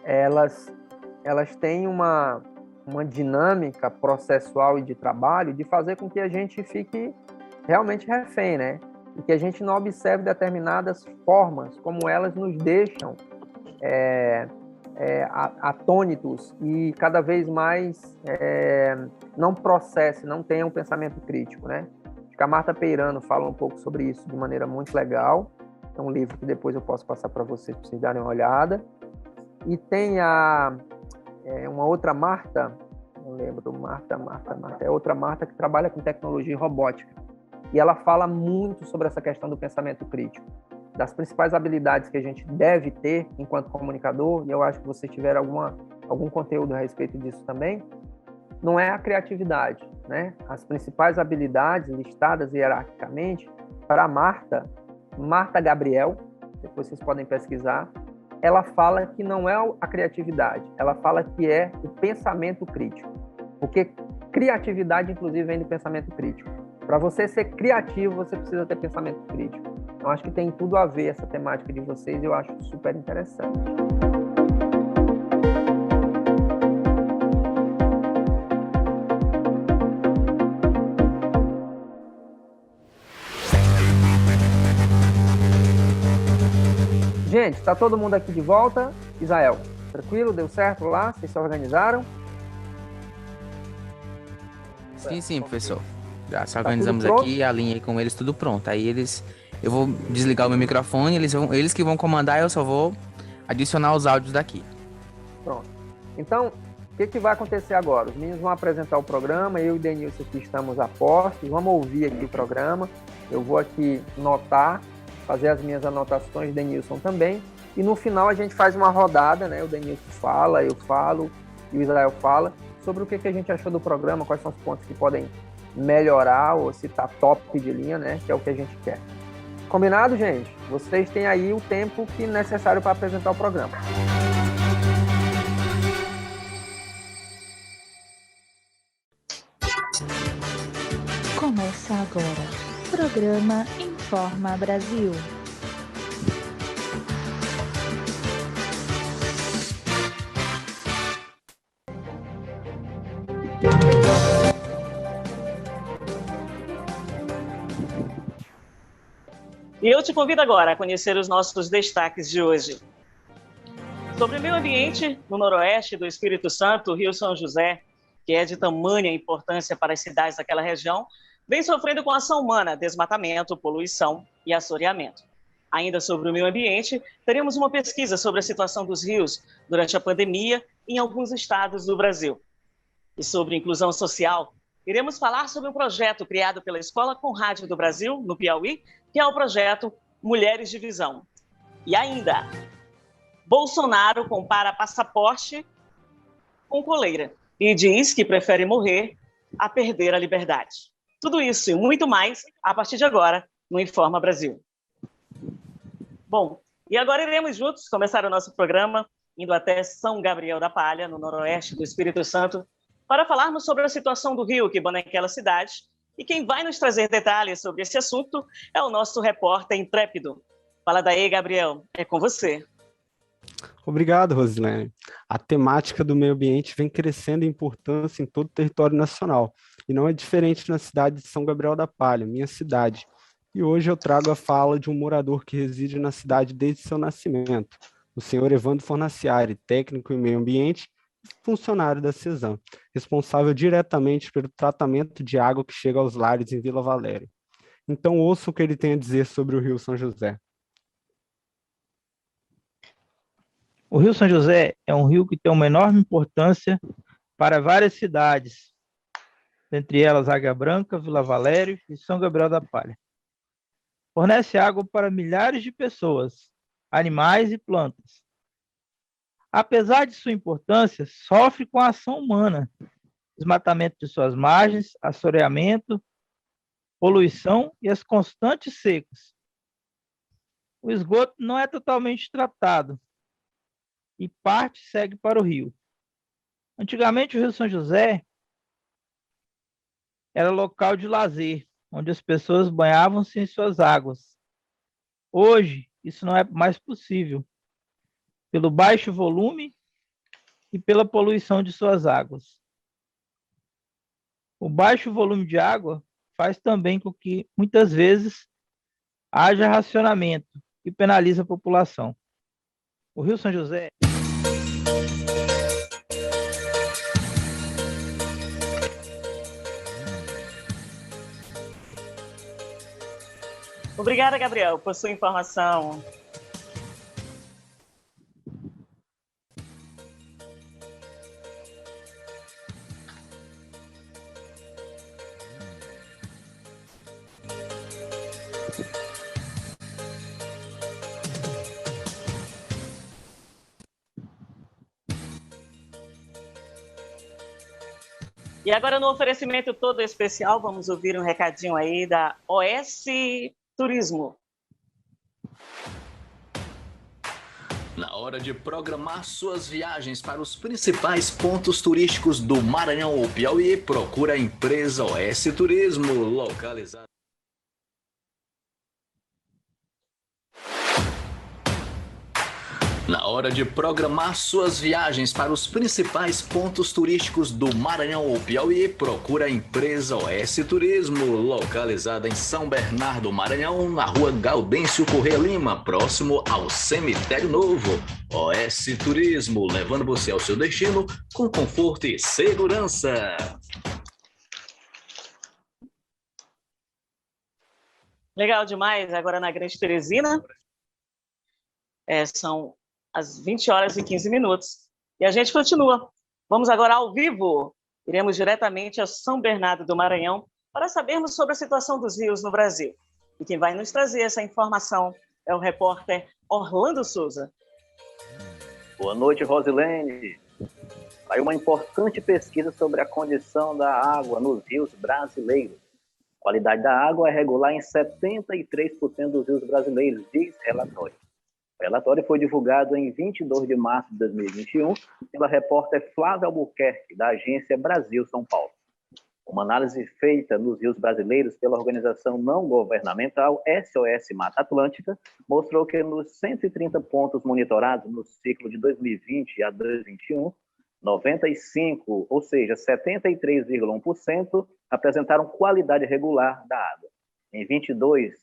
Speaker 2: elas têm uma dinâmica processual e de trabalho de fazer com que a gente fique realmente refém, né? E que a gente não observe determinadas formas como elas nos deixam atônitos e cada vez mais não processe, não tenha um pensamento crítico, né? Acho que a Marta Peirano fala um pouco sobre isso de maneira muito legal. É um livro que depois eu posso passar para vocês darem uma olhada. E tem uma outra Marta, não lembro, Marta, é outra Marta que trabalha com tecnologia e robótica. E ela fala muito sobre essa questão do pensamento crítico, das principais habilidades que a gente deve ter enquanto comunicador, e eu acho que vocês tiveram algum conteúdo a respeito disso também, não é a criatividade, né? As principais habilidades listadas hierarquicamente para Marta Gabriel, depois vocês podem pesquisar, ela fala que não é a criatividade, ela fala que é o pensamento crítico, porque criatividade, inclusive, vem do pensamento crítico. Para você ser criativo, você precisa ter pensamento crítico. Eu acho que tem tudo a ver essa temática de vocês, eu acho super interessante. Gente, está todo mundo aqui de volta? Israel, tranquilo? Deu certo lá? Vocês se organizaram?
Speaker 10: Sim, professor. Já se organizamos aqui, alinhei com eles, tudo pronto. Aí eu vou desligar o meu microfone, eles que vão comandar, eu só vou adicionar os áudios daqui.
Speaker 2: Pronto. Então, que vai acontecer agora? Os meninos vão apresentar o programa, eu e o Denilson aqui estamos a postos, vamos ouvir aqui o programa, eu vou aqui notar, fazer as minhas anotações, o Denilson também, e no final a gente faz uma rodada, né? O Denilson fala, eu falo, e o Israel fala, sobre o que a gente achou do programa, quais são os pontos que podem melhorar, ou se tá top de linha, né? Que é o que a gente quer. Combinado, gente? Vocês têm aí o tempo que necessário para apresentar o programa.
Speaker 1: Começa agora. Programa Informa Brasil.
Speaker 6: E eu te convido agora a conhecer os nossos destaques de hoje. Sobre o meio ambiente, no noroeste do Espírito Santo, o Rio São José, que é de tamanha importância para as cidades daquela região, vem sofrendo com a ação humana, desmatamento, poluição e assoreamento. Ainda sobre o meio ambiente, teremos uma pesquisa sobre a situação dos rios durante a pandemia em alguns estados do Brasil. E sobre inclusão social, iremos falar sobre um projeto criado pela Escola Conrádio do Brasil, no Piauí, que é o projeto Mulheres de Visão. E ainda, Bolsonaro compara passaporte com coleira e diz que prefere morrer a perder a liberdade. Tudo isso e muito mais a partir de agora no Informa Brasil. Bom, e agora iremos juntos começar o nosso programa indo até São Gabriel da Palha, no noroeste do Espírito Santo, para falarmos sobre a situação do rio que banha aquela cidade. E quem vai nos trazer detalhes sobre esse assunto é o nosso repórter intrépido. Fala daí, Gabriel, é com você.
Speaker 7: Obrigado, Rosilene. A temática do meio ambiente vem crescendo em importância em todo o território nacional, e não é diferente na cidade de São Gabriel da Palha, minha cidade. E hoje eu trago a fala de um morador que reside na cidade desde seu nascimento, o senhor Evandro Fornaciari, técnico em meio ambiente, funcionário da CESAM, responsável diretamente pelo tratamento de água que chega aos lares em Vila Valéria. Então ouça o que ele tem a dizer sobre o Rio São José.
Speaker 11: O Rio São José é um rio que tem uma enorme importância para várias cidades, entre elas Águia Branca, Vila Valério e São Gabriel da Palha. Fornece água para milhares de pessoas, animais e plantas. Apesar de sua importância, sofre com a ação humana, desmatamento de suas margens, assoreamento, poluição e as constantes secas. O esgoto não é totalmente tratado e parte segue para o rio. Antigamente, o Rio São José era local de lazer, onde as pessoas banhavam-se em suas águas. Hoje, isso não é mais possível, pelo baixo volume e pela poluição de suas águas. O baixo volume de água faz também com que, muitas vezes, haja racionamento que penaliza a população. O Rio São José
Speaker 6: Obrigada, Gabriel, por sua informação. E agora, no oferecimento todo especial, vamos ouvir um recadinho aí da OS Turismo.
Speaker 12: Na hora de programar suas viagens para os principais pontos turísticos do Maranhão ou Piauí, procura a empresa OS Turismo, localizada. Na hora de programar suas viagens para os principais pontos turísticos do Maranhão ou Piauí, procura a empresa OS Turismo, localizada em São Bernardo, Maranhão, na rua Gaudêncio Corrêa Lima, próximo ao Cemitério Novo. OS Turismo, levando você ao seu destino com conforto e segurança.
Speaker 6: Legal demais, agora na Grande Teresina. São às 20 horas e 15 minutos. E a gente continua Vamos agora ao vivo. Iremos diretamente a São Bernardo do Maranhão para sabermos sobre a situação dos rios no Brasil. E quem vai nos trazer essa informação é o repórter Orlando Souza.
Speaker 13: Boa noite, Rosilene. Aí uma importante pesquisa sobre a condição da água nos rios brasileiros. A qualidade da água é regular em 73% dos rios brasileiros, diz relatório. O relatório foi divulgado em 22 de março de 2021 pela repórter Flávia Albuquerque, da agência Brasil São Paulo. Uma análise feita nos rios brasileiros pela organização não governamental SOS Mata Atlântica mostrou que nos 130 pontos monitorados no ciclo de 2020 a 2021, 95, ou seja, 73,1%, apresentaram qualidade regular da água. Em 22,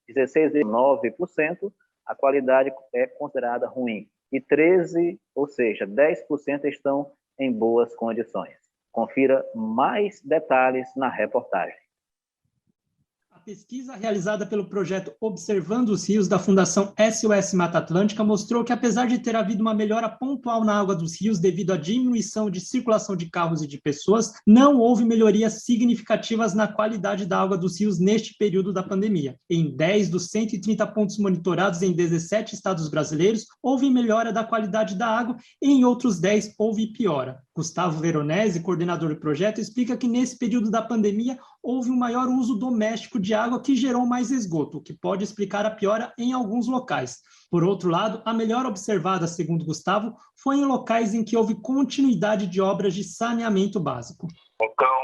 Speaker 13: 16,9%, a qualidade é considerada ruim. E 13, ou seja, 10% estão em boas condições. Confira mais detalhes na reportagem.
Speaker 14: A pesquisa realizada pelo projeto Observando os Rios da Fundação SOS Mata Atlântica mostrou que, apesar de ter havido uma melhora pontual na água dos rios devido à diminuição de circulação de carros e de pessoas, não houve melhorias significativas na qualidade da água dos rios neste período da pandemia. Em 10 dos 130 pontos monitorados em 17 estados brasileiros, houve melhora da qualidade da água e em outros 10 houve piora. Gustavo Veronese, coordenador do projeto, explica que nesse período da pandemia houve um maior uso doméstico de água que gerou mais esgoto, o que pode explicar a piora em alguns locais. Por outro lado, a melhora observada, segundo Gustavo, foi em locais em que houve continuidade de obras de saneamento básico.
Speaker 15: Então,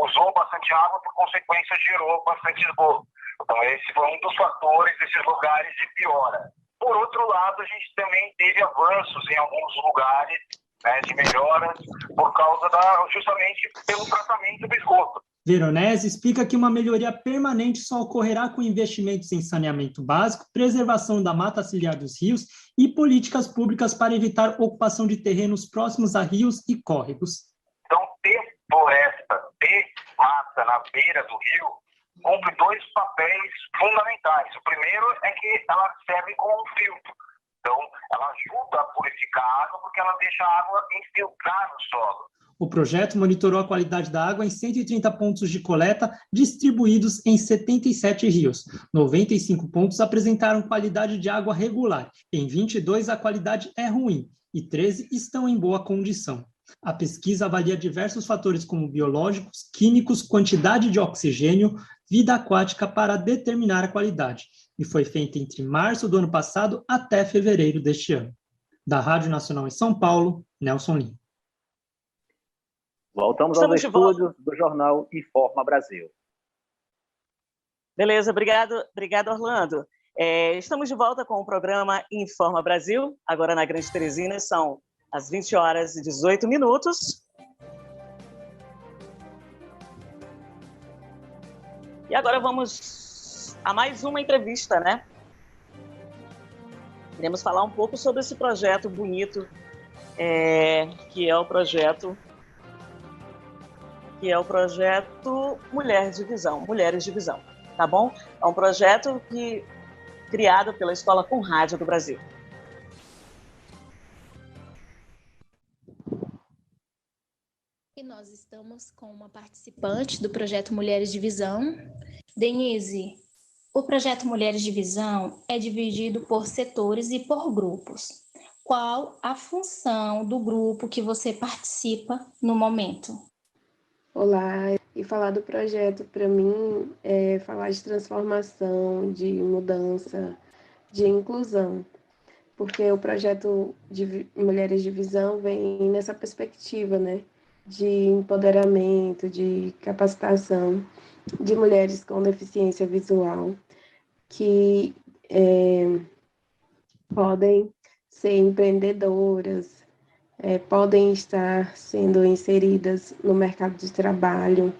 Speaker 15: usou bastante água, por consequência, gerou bastante esgoto. Então, esse foi um dos fatores desses lugares de piora. Por outro lado, a gente também teve avanços em alguns lugares, né, de melhoras, por causa justamente pelo tratamento do esgoto.
Speaker 14: Veronese explica que uma melhoria permanente só ocorrerá com investimentos em saneamento básico, preservação da mata ciliar dos rios e políticas públicas para evitar ocupação de terrenos próximos a rios e córregos.
Speaker 15: Então, ter floresta, ter mata na beira do rio, cumpre dois papéis fundamentais. O primeiro é que ela serve como um filtro. Então, ela ajuda a purificar a água porque ela deixa a água infiltrar no solo.
Speaker 14: O projeto monitorou a qualidade da água em 130 pontos de coleta distribuídos em 77 rios. 95 pontos apresentaram qualidade de água regular. Em 22, a qualidade é ruim e 13 estão em boa condição. A pesquisa avalia diversos fatores como biológicos, químicos, quantidade de oxigênio, vida aquática para determinar a qualidade. E foi feita entre março do ano passado até fevereiro deste ano. Da Rádio Nacional em São Paulo, Nelson Lima.
Speaker 13: Voltamos aos estúdios do jornal Informa Brasil.
Speaker 6: Beleza, obrigado Orlando. Estamos de volta com o programa Informa Brasil, agora na Grande Teresina, são às 20h18. E agora vamos a mais uma entrevista, né? Iremos falar um pouco sobre esse projeto bonito, que é o projeto Mulheres de Visão, tá bom? É um projeto criado pela Escola Conrádio do Brasil.
Speaker 1: E nós estamos com uma participante do projeto Mulheres de Visão. Denise, o projeto Mulheres de Visão é dividido por setores e por grupos. Qual a função do grupo que você participa no momento?
Speaker 16: Olá, e falar do projeto para mim é falar de transformação, de mudança, de inclusão, porque o projeto de Mulheres de Visão vem nessa perspectiva, né, de empoderamento, de capacitação de mulheres com deficiência visual que podem ser empreendedoras, podem estar sendo inseridas no mercado de trabalho.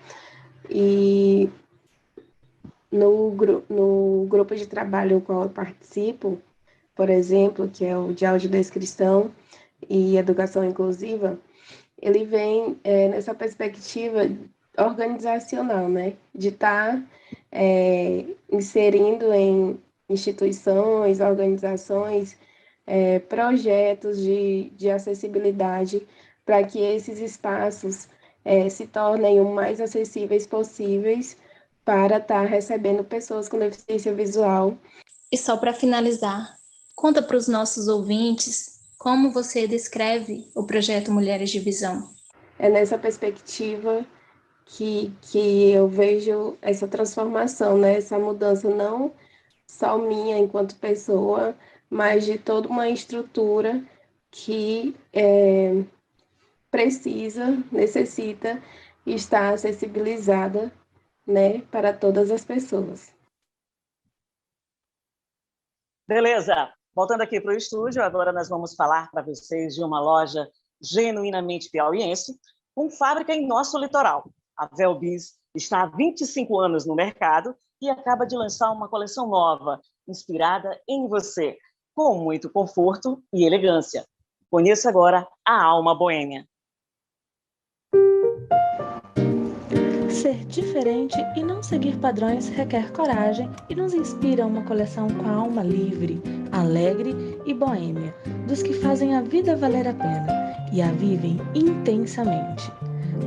Speaker 16: E no grupo de trabalho no qual eu participo, por exemplo, que é o de audiodescrição e educação inclusiva, ele vem nessa perspectiva organizacional, né? De estar inserindo em instituições, organizações, projetos de acessibilidade para que esses espaços se tornem o mais acessíveis possíveis para estar recebendo pessoas com deficiência visual.
Speaker 1: E só para finalizar, conta para os nossos ouvintes como você descreve o projeto Mulheres de Visão.
Speaker 16: É nessa perspectiva que eu vejo essa transformação, né? Essa mudança não só minha enquanto pessoa, mas de toda uma estrutura que necessita estar acessibilizada, né, para todas as pessoas.
Speaker 6: Beleza, voltando aqui para o estúdio, agora nós vamos falar para vocês de uma loja genuinamente piauiense, com fábrica em nosso litoral. A Velbis está há 25 anos no mercado e acaba de lançar uma coleção nova, inspirada em você, com muito conforto e elegância. Conheça agora a Alma Boêmia.
Speaker 17: Ser diferente e não seguir padrões requer coragem e nos inspira uma coleção com a alma livre, alegre e boêmia, dos que fazem a vida valer a pena e a vivem intensamente.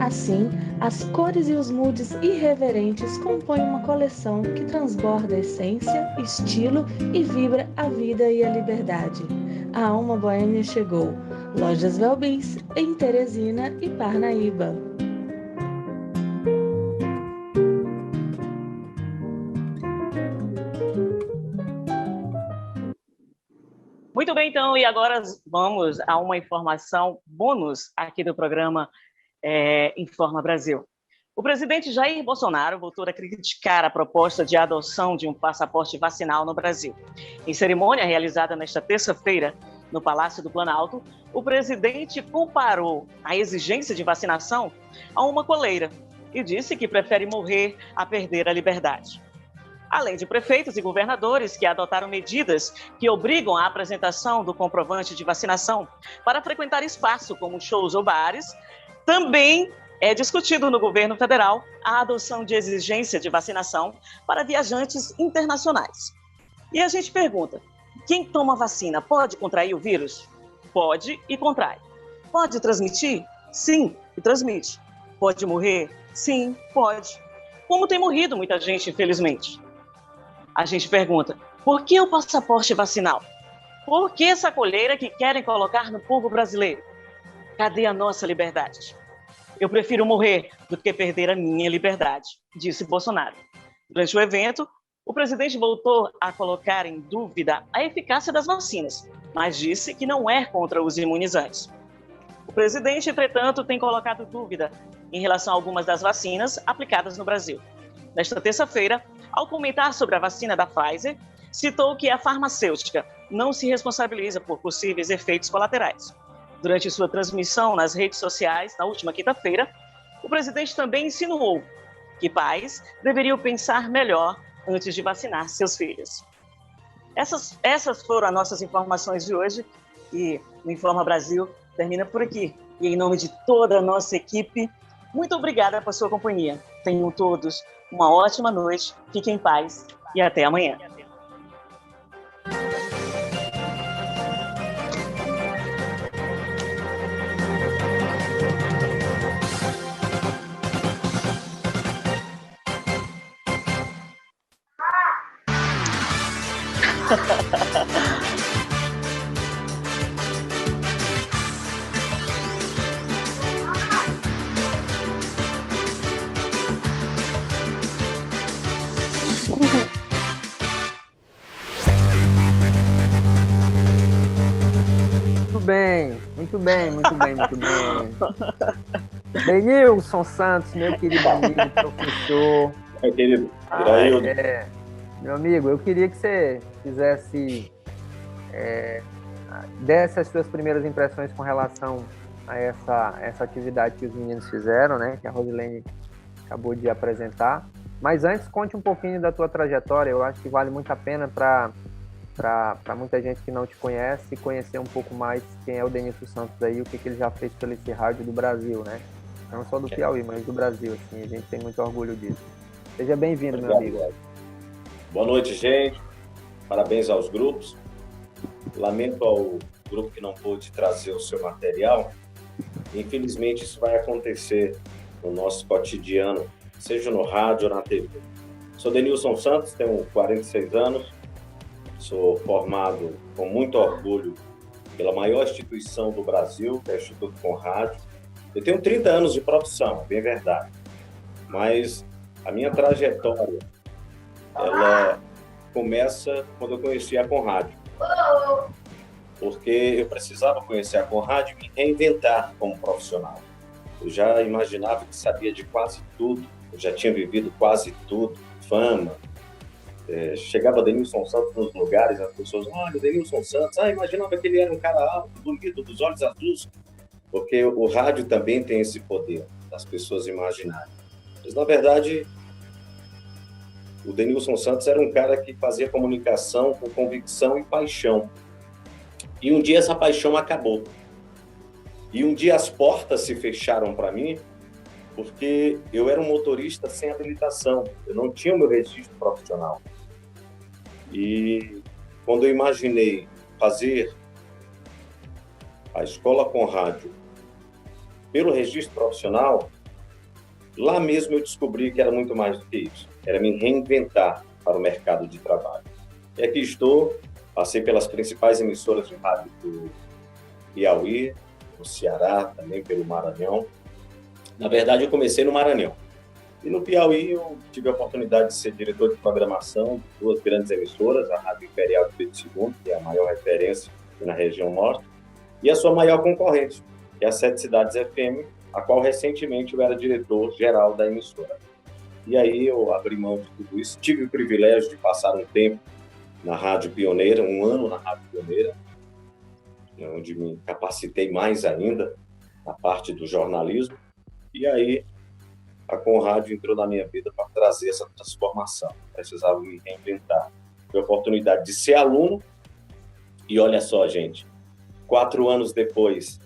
Speaker 17: Assim, as cores e os moods irreverentes compõem uma coleção que transborda essência, estilo e vibra a vida e a liberdade. A Alma Boêmia chegou. Lojas Velbis, em Teresina e Parnaíba.
Speaker 6: Muito bem, então, e agora vamos a uma informação bônus aqui do programa Informa Brasil. O presidente Jair Bolsonaro voltou a criticar a proposta de adoção de um passaporte vacinal no Brasil. Em cerimônia realizada nesta terça-feira, no Palácio do Planalto, o presidente comparou a exigência de vacinação a uma coleira e disse que prefere morrer a perder a liberdade. Além de prefeitos e governadores que adotaram medidas que obrigam a apresentação do comprovante de vacinação para frequentar espaço como shows ou bares, também é discutido no governo federal a adoção de exigência de vacinação para viajantes internacionais. E a gente pergunta, quem toma vacina pode contrair o vírus? Pode e contrai. Pode transmitir? Sim, e transmite. Pode morrer? Sim, pode. Como tem morrido muita gente, infelizmente. A gente pergunta, por que o passaporte vacinal? Por que essa coleira que querem colocar no povo brasileiro? Cadê a nossa liberdade? Eu prefiro morrer do que perder a minha liberdade, disse Bolsonaro. Durante o evento, o presidente voltou a colocar em dúvida a eficácia das vacinas, mas disse que não é contra os imunizantes. O presidente, entretanto, tem colocado dúvida em relação a algumas das vacinas aplicadas no Brasil. Nesta terça-feira, ao comentar sobre a vacina da Pfizer, citou que a farmacêutica não se responsabiliza por possíveis efeitos colaterais. Durante sua transmissão nas redes sociais, na última quinta-feira, o presidente também insinuou que pais deveriam pensar melhor antes de vacinar seus filhos. Essas foram as nossas informações de hoje e o Informa Brasil termina por aqui. E em nome de toda a nossa equipe, muito obrigada por sua companhia. Tenham todos uma ótima noite, fiquem em paz e até amanhã.
Speaker 2: Muito bem. Denilson Santos, meu querido amigo, professor.
Speaker 18: Querido,
Speaker 2: meu amigo, eu queria que você fizesse, desse as suas primeiras impressões com relação a essa atividade que os meninos fizeram, né, que a Rosilene acabou de apresentar. Mas antes, conte um pouquinho da tua trajetória. Eu acho que vale muito a pena para muita gente que não te conhece, conhecer um pouco mais quem é o Denilson Santos aí, o que ele já fez pelo esse rádio do Brasil, né? Não só do Piauí, mas do Brasil, assim, a gente tem muito orgulho disso. Seja bem-vindo, meu amigo.
Speaker 18: Boa noite, gente. Parabéns aos grupos. Lamento ao grupo que não pôde trazer o seu material, Infelizmente, isso vai acontecer no nosso cotidiano, seja no rádio ou na TV. Sou Denilson Santos, tenho 46 anos, sou formado com muito orgulho pela maior instituição do Brasil, que é o Instituto Conrad. Eu tenho 30 anos de profissão, bem verdade, mas a minha trajetória, ela começa quando eu conheci a Conrad, porque eu precisava conhecer a Conrad e me reinventar como profissional. Eu já imaginava que sabia de quase tudo, eu já tinha vivido quase tudo, fama. Chegava Denilson Santos nos lugares, as pessoas, olha, Denilson Santos, imaginava que ele era um cara alto, bonito, dos olhos azuis, porque o rádio também tem esse poder das pessoas imaginarem. Mas, na verdade, o Denilson Santos era um cara que fazia comunicação com convicção e paixão. E um dia essa paixão acabou. E um dia as portas se fecharam para mim, porque eu era um motorista sem habilitação, eu não tinha o meu registro profissional. E quando eu imaginei fazer a escola com rádio pelo registro profissional, lá mesmo eu descobri que era muito mais do que isso. Era me reinventar para o mercado de trabalho. E aqui estou, passei pelas principais emissoras de rádio do Piauí, no Ceará, também pelo Maranhão. Na verdade, eu comecei no Maranhão. E no Piauí eu tive a oportunidade de ser diretor de programação de duas grandes emissoras, a Rádio Imperial de Pedro II, que é a maior referência na região norte, e a sua maior concorrente, que é a Sete Cidades FM, a qual recentemente eu era diretor-geral da emissora. E aí eu abri mão de tudo isso, tive o privilégio de passar um tempo na Rádio Pioneira, um ano na Rádio Pioneira, onde me capacitei mais ainda na parte do jornalismo, e aí a Conrad entrou na minha vida para trazer essa transformação. Precisava me reinventar. Tive a oportunidade de ser aluno, e olha só, gente, 4 anos depois,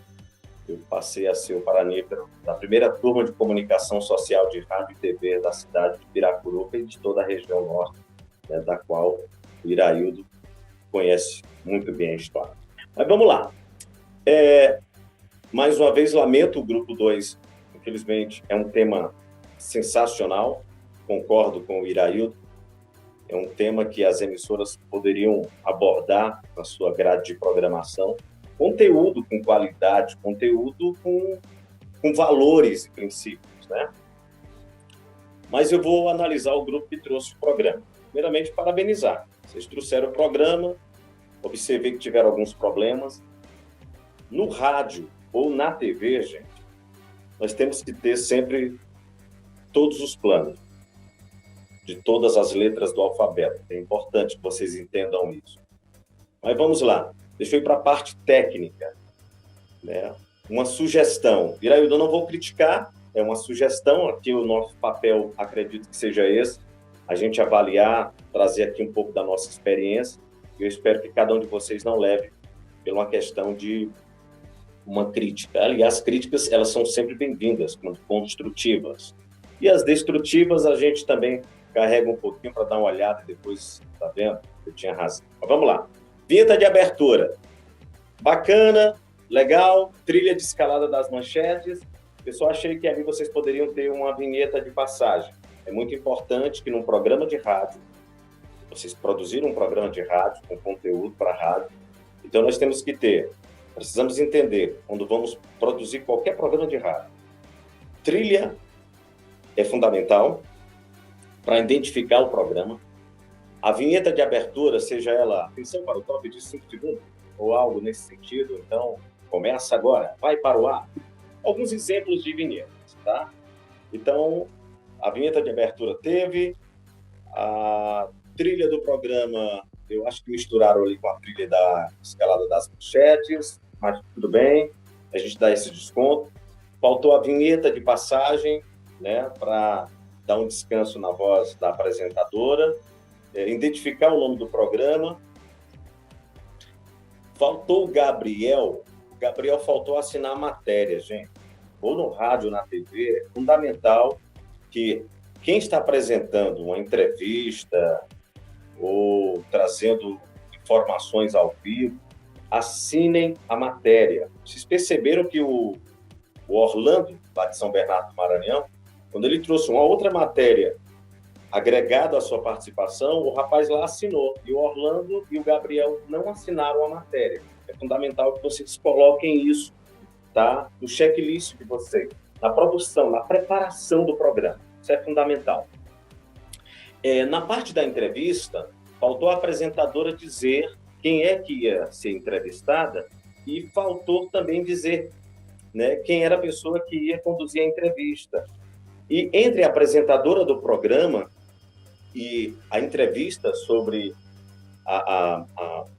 Speaker 18: eu passei a ser o paranípero da primeira turma de comunicação social de rádio e TV da cidade de Piracuruca e de toda a região norte, né, da qual o Iraildo conhece muito bem a história. Mas vamos lá. Mais uma vez, lamento o grupo 2. Infelizmente, é um tema sensacional. Concordo com o Iraildo. É um tema que as emissoras poderiam abordar na sua grade de programação. Conteúdo com qualidade, conteúdo com valores e princípios, né? Mas eu vou analisar o grupo que trouxe o programa. Primeiramente, parabenizar. Vocês trouxeram o programa, observei que tiveram alguns problemas. No rádio ou na TV, gente, nós temos que ter sempre todos os planos, de todas as letras do alfabeto. É importante que vocês entendam isso. Mas vamos lá. Deixa eu ir para a parte técnica, né? Uma sugestão. Iraildo, eu não vou criticar, é uma sugestão. Aqui o nosso papel, acredito que seja esse, a gente avaliar, trazer aqui um pouco da nossa experiência. Eu espero que cada um de vocês não leve pela uma questão de uma crítica. Aliás, críticas, elas são sempre bem-vindas, construtivas. E as destrutivas, a gente também carrega um pouquinho para dar uma olhada e depois, tá vendo? Eu tinha razão. Mas vamos lá. Vinheta de abertura. Bacana, legal, trilha de escalada das manchetes. Eu só achei que ali vocês poderiam ter uma vinheta de passagem. É muito importante que num programa de rádio, vocês produziram um programa de rádio com conteúdo para rádio, então nós temos que ter, precisamos entender, quando vamos produzir qualquer programa de rádio, trilha é fundamental para identificar o programa. A vinheta de abertura, seja ela, atenção para o top de 5 segundos, ou algo nesse sentido, então, começa agora, vai para o ar. Alguns exemplos de vinhetas, tá? Então, a vinheta de abertura teve, a trilha do programa, eu acho que misturaram ali com a trilha da escalada das manchetes, mas tudo bem, a gente dá esse desconto. Faltou a vinheta de passagem, né, para dar um descanso na voz da apresentadora, identificar o nome do programa. Faltou o Gabriel faltou assinar a matéria, gente. Ou no rádio, ou na TV, é fundamental que quem está apresentando uma entrevista ou trazendo informações ao vivo, assinem a matéria. Vocês perceberam que o o Orlando, lá de São Bernardo do Maranhão, quando ele trouxe uma outra matéria agregada à sua participação, o rapaz lá assinou, e o Orlando e o Gabriel não assinaram a matéria. É fundamental que vocês coloquem isso, tá, no checklist de vocês, na produção, na preparação do programa. Isso é fundamental. Na parte da entrevista, faltou a apresentadora dizer quem é que ia ser entrevistada e faltou também dizer, né, quem era a pessoa que ia conduzir a entrevista. E entre a apresentadora do programa e a entrevista sobre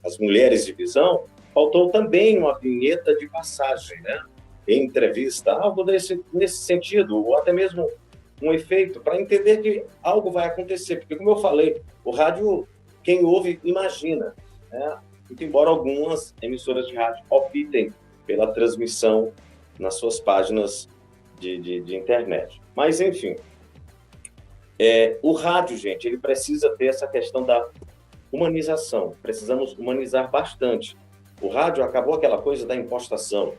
Speaker 18: as mulheres de visão, faltou também uma vinheta de passagem, né? Em entrevista, algo nesse sentido, ou até mesmo um efeito, para entender que algo vai acontecer. Porque, como eu falei, o rádio, quem ouve, imagina, né? Muito embora algumas emissoras de rádio optem pela transmissão nas suas páginas de internet. Mas, enfim, o rádio, gente, ele precisa ter essa questão da humanização. Precisamos humanizar bastante. O rádio acabou aquela coisa da impostação.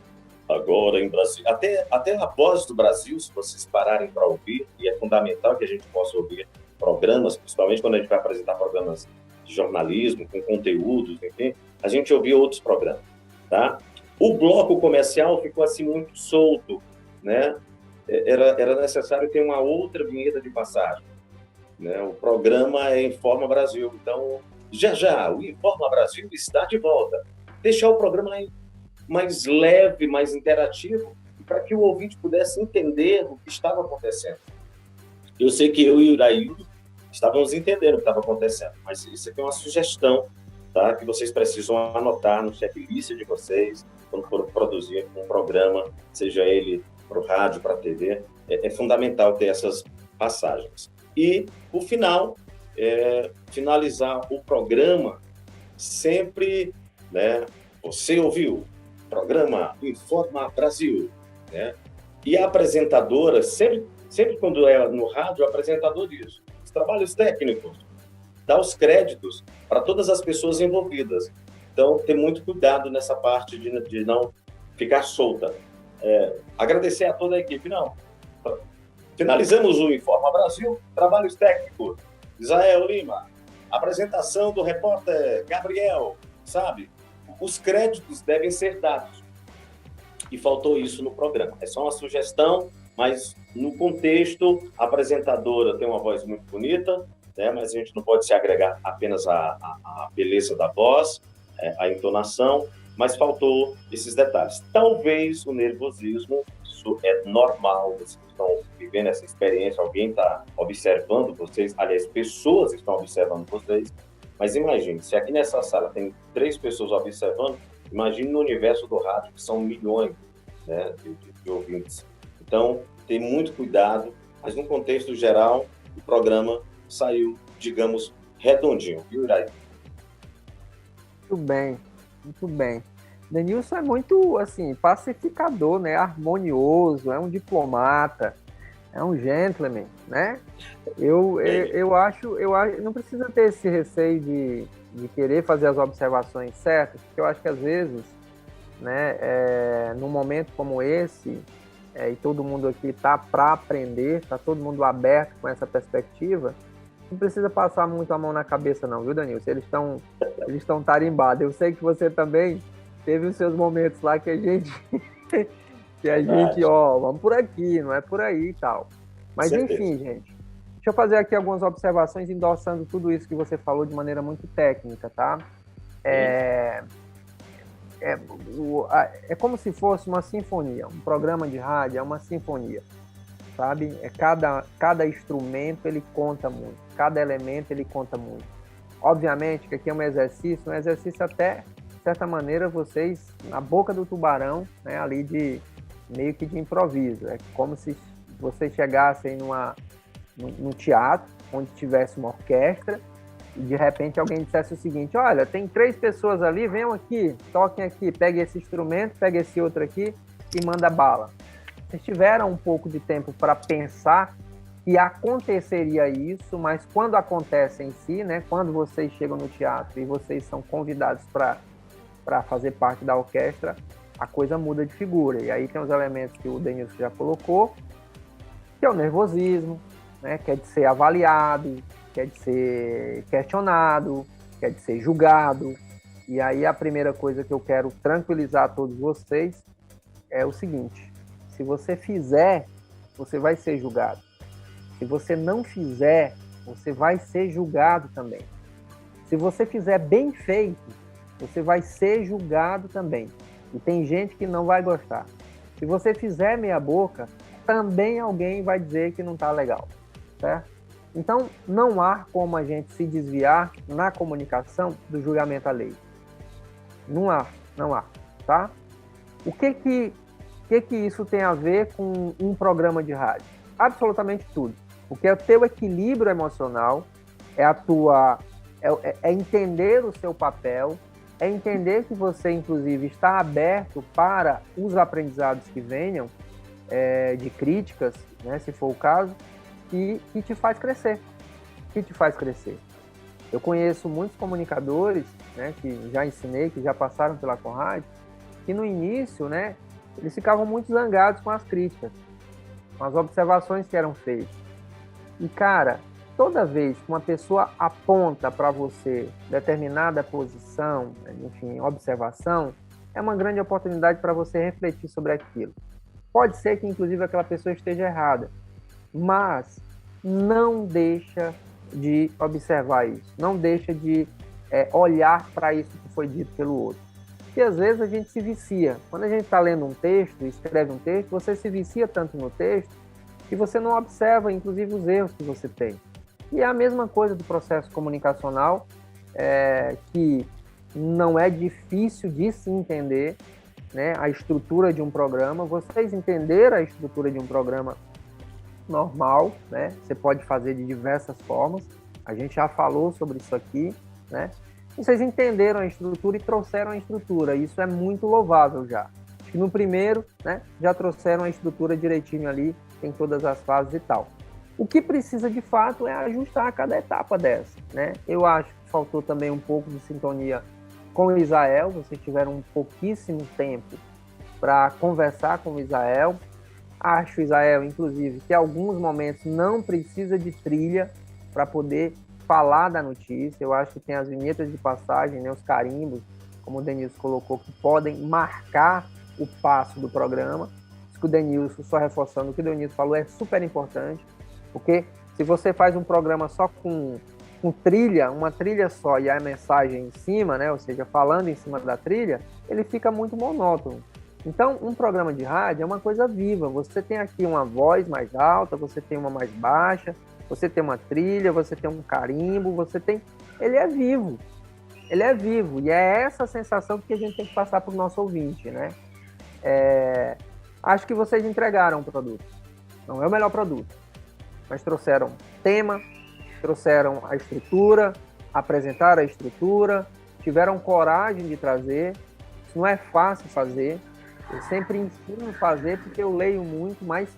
Speaker 18: Agora, em Brasil, até a voz do Brasil, se vocês pararem para ouvir, e é fundamental que a gente possa ouvir programas, principalmente quando a gente vai apresentar programas de jornalismo, com conteúdos, enfim, a gente ouvia outros programas, tá? O bloco comercial ficou assim muito solto, né? Era necessário ter uma outra vinheta de passagem, né? O programa é Informa Brasil, então já o Informa Brasil está de volta. Deixar o programa mais leve, mais interativo, para que o ouvinte pudesse entender o que estava acontecendo. Eu sei que eu e o Iraildo estávamos entendendo o que estava acontecendo, mas isso aqui é uma sugestão, tá? Que vocês precisam anotar no checklist de vocês, quando for produzir um programa, seja ele para o rádio, para a TV, é fundamental ter essas passagens. E, por final, finalizar o programa sempre, né? Você ouviu? Programa Informa Brasil, né? E a apresentadora, sempre quando é no rádio, o apresentador diz: os trabalhos técnicos, dá os créditos para todas as pessoas envolvidas. Então, ter muito cuidado nessa parte de não ficar solta. Agradecer a toda a equipe. Não. Finalizamos o Informa Brasil, trabalhos técnicos, Israel Lima, apresentação do repórter Gabriel, sabe? Os créditos devem ser dados. E faltou isso no programa. É só uma sugestão, mas no contexto, a apresentadora tem uma voz muito bonita, né? Mas a gente não pode se agregar apenas à beleza da voz, a entonação, mas faltou esses detalhes. Talvez o nervosismo, isso é normal, vocês estão vivendo essa experiência, alguém está observando vocês, aliás, pessoas estão observando vocês. Mas imagine, se aqui nessa sala tem 3 pessoas observando, imagine no universo do rádio, que são milhões, né, de ouvintes. Então, tem muito cuidado, mas no contexto geral, o programa saiu, digamos, redondinho. Viu, Iraí?
Speaker 2: Muito bem. Denilson é muito, assim, pacificador, né, harmonioso, é um diplomata, é um gentleman, né? Eu acho, não precisa ter esse receio de querer fazer as observações certas, porque eu acho que às vezes, né, num momento como esse, e todo mundo aqui está para aprender, está todo mundo aberto com essa perspectiva, não precisa passar muito a mão na cabeça não, viu, Danilson? Eles estão tarimbados. Eu sei que você também teve os seus momentos lá que a gente... vamos por aqui, não é por aí e tal. Mas, enfim, gente, deixa eu fazer aqui algumas observações endossando tudo isso que você falou de maneira muito técnica, tá? É como se fosse uma sinfonia. Um programa de rádio é uma sinfonia, sabe? Cada instrumento, ele conta muito. Cada elemento, ele conta muito. Obviamente que aqui é um exercício até, de certa maneira, vocês, na boca do tubarão, né, ali meio que de improviso. É como se vocês chegassem num teatro, onde tivesse uma orquestra, e de repente alguém dissesse o seguinte: olha, tem 3 pessoas ali, venham aqui, toquem aqui, pegue esse instrumento, pegue esse outro aqui e manda bala. Vocês tiveram um pouco de tempo para pensar que aconteceria isso, mas quando acontece em si, né, quando vocês chegam no teatro e vocês são convidados para fazer parte da orquestra, a coisa muda de figura. E aí tem os elementos que o Denilson já colocou, que é o nervosismo, né, que é de ser avaliado, que é de ser questionado, que é de ser julgado. E aí a primeira coisa que eu quero tranquilizar todos vocês é o seguinte: se você fizer, você vai ser julgado. Se você não fizer, você vai ser julgado também. Se você fizer bem feito, você vai ser julgado também. E tem gente que não vai gostar. Se você fizer meia boca, também alguém vai dizer que não está legal, certo? Então, não há como a gente se desviar na comunicação do julgamento alheio. Não há, tá? O que isso tem a ver com um programa de rádio? Absolutamente tudo. Porque é o teu equilíbrio emocional, é entender o seu papel, é entender que você, inclusive, está aberto para os aprendizados que venham, de críticas, né, se for o caso, que te faz crescer. Eu conheço muitos comunicadores, né, que já ensinei, que já passaram pela Conrad, que no início, né, eles ficavam muito zangados com as críticas, com as observações que eram feitas. E, cara, toda vez que uma pessoa aponta para você determinada posição, enfim, observação, é uma grande oportunidade para você refletir sobre aquilo. Pode ser que, inclusive, aquela pessoa esteja errada, mas não deixa de observar isso, não deixa de olhar para isso que foi dito pelo outro. Porque, às vezes, a gente se vicia. Quando a gente está lendo um texto, escreve um texto, você se vicia tanto no texto que você não observa, inclusive, os erros que você tem. E é a mesma coisa do processo comunicacional, que não é difícil de se entender, né, a estrutura de um programa. Vocês entenderam a estrutura de um programa normal, né? Você pode fazer de diversas formas. A gente já falou sobre isso aqui, né? E vocês entenderam a estrutura e trouxeram a estrutura. Isso é muito louvável já. Acho que no primeiro, né, já trouxeram a estrutura direitinho ali, tem todas as fases e tal. O que precisa, de fato, é ajustar cada etapa dessa, né? Eu acho que faltou também um pouco de sintonia com o Isael. Vocês tiveram um pouquíssimo tempo para conversar com o Isael. Acho, Isael, inclusive, que em alguns momentos não precisa de trilha para poder falar da notícia. Eu acho que tem as vinhetas de passagem, né, os carimbos, como o Denilson colocou, que podem marcar o passo do programa. Isso que o Denilson, só reforçando o que o Denilson falou, é super importante, porque se você faz um programa só com trilha, uma trilha só e a mensagem em cima, né, ou seja, falando em cima da trilha, ele fica muito monótono. Então, um programa de rádio é uma coisa viva. Você tem aqui uma voz mais alta, você tem uma mais baixa, você tem uma trilha, você tem um carimbo, ele é vivo. Ele é vivo. E é essa sensação que a gente tem que passar para o nosso ouvinte, né? Acho que vocês entregaram o produto. Não é o melhor produto, mas trouxeram tema, trouxeram a estrutura, apresentaram a estrutura, tiveram coragem de trazer. Isso não é fácil fazer. Eu sempre ensino a fazer porque eu leio muito, mas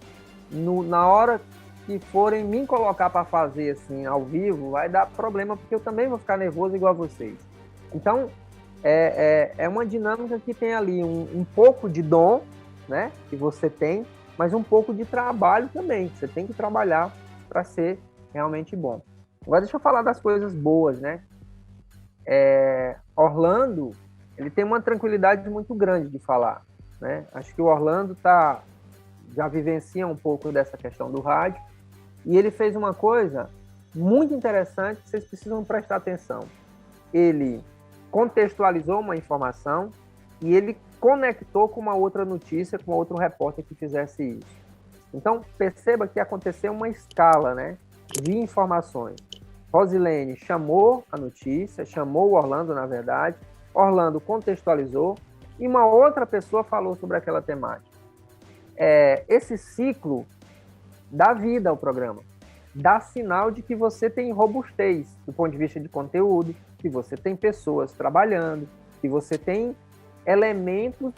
Speaker 2: na hora que forem me colocar para fazer assim ao vivo, vai dar problema, porque eu também vou ficar nervoso igual a vocês. Então, é uma dinâmica que tem ali um pouco de dom, né, que você tem, mas um pouco de trabalho também, que você tem que trabalhar para ser realmente bom. Agora deixa eu falar das coisas boas, né? Orlando, ele tem uma tranquilidade muito grande de falar, né? Acho que o Orlando já vivencia um pouco dessa questão do rádio, e ele fez uma coisa muito interessante que vocês precisam prestar atenção. Ele contextualizou uma informação e ele conectou com uma outra notícia, com outro repórter que fizesse isso. Então, perceba que aconteceu uma escala, né, de informações. Rosilene chamou a notícia, chamou o Orlando, na verdade, Orlando contextualizou e uma outra pessoa falou sobre aquela temática. Esse ciclo dá vida ao programa, dá sinal de que você tem robustez do ponto de vista de conteúdo, que você tem pessoas trabalhando, que você tem elementos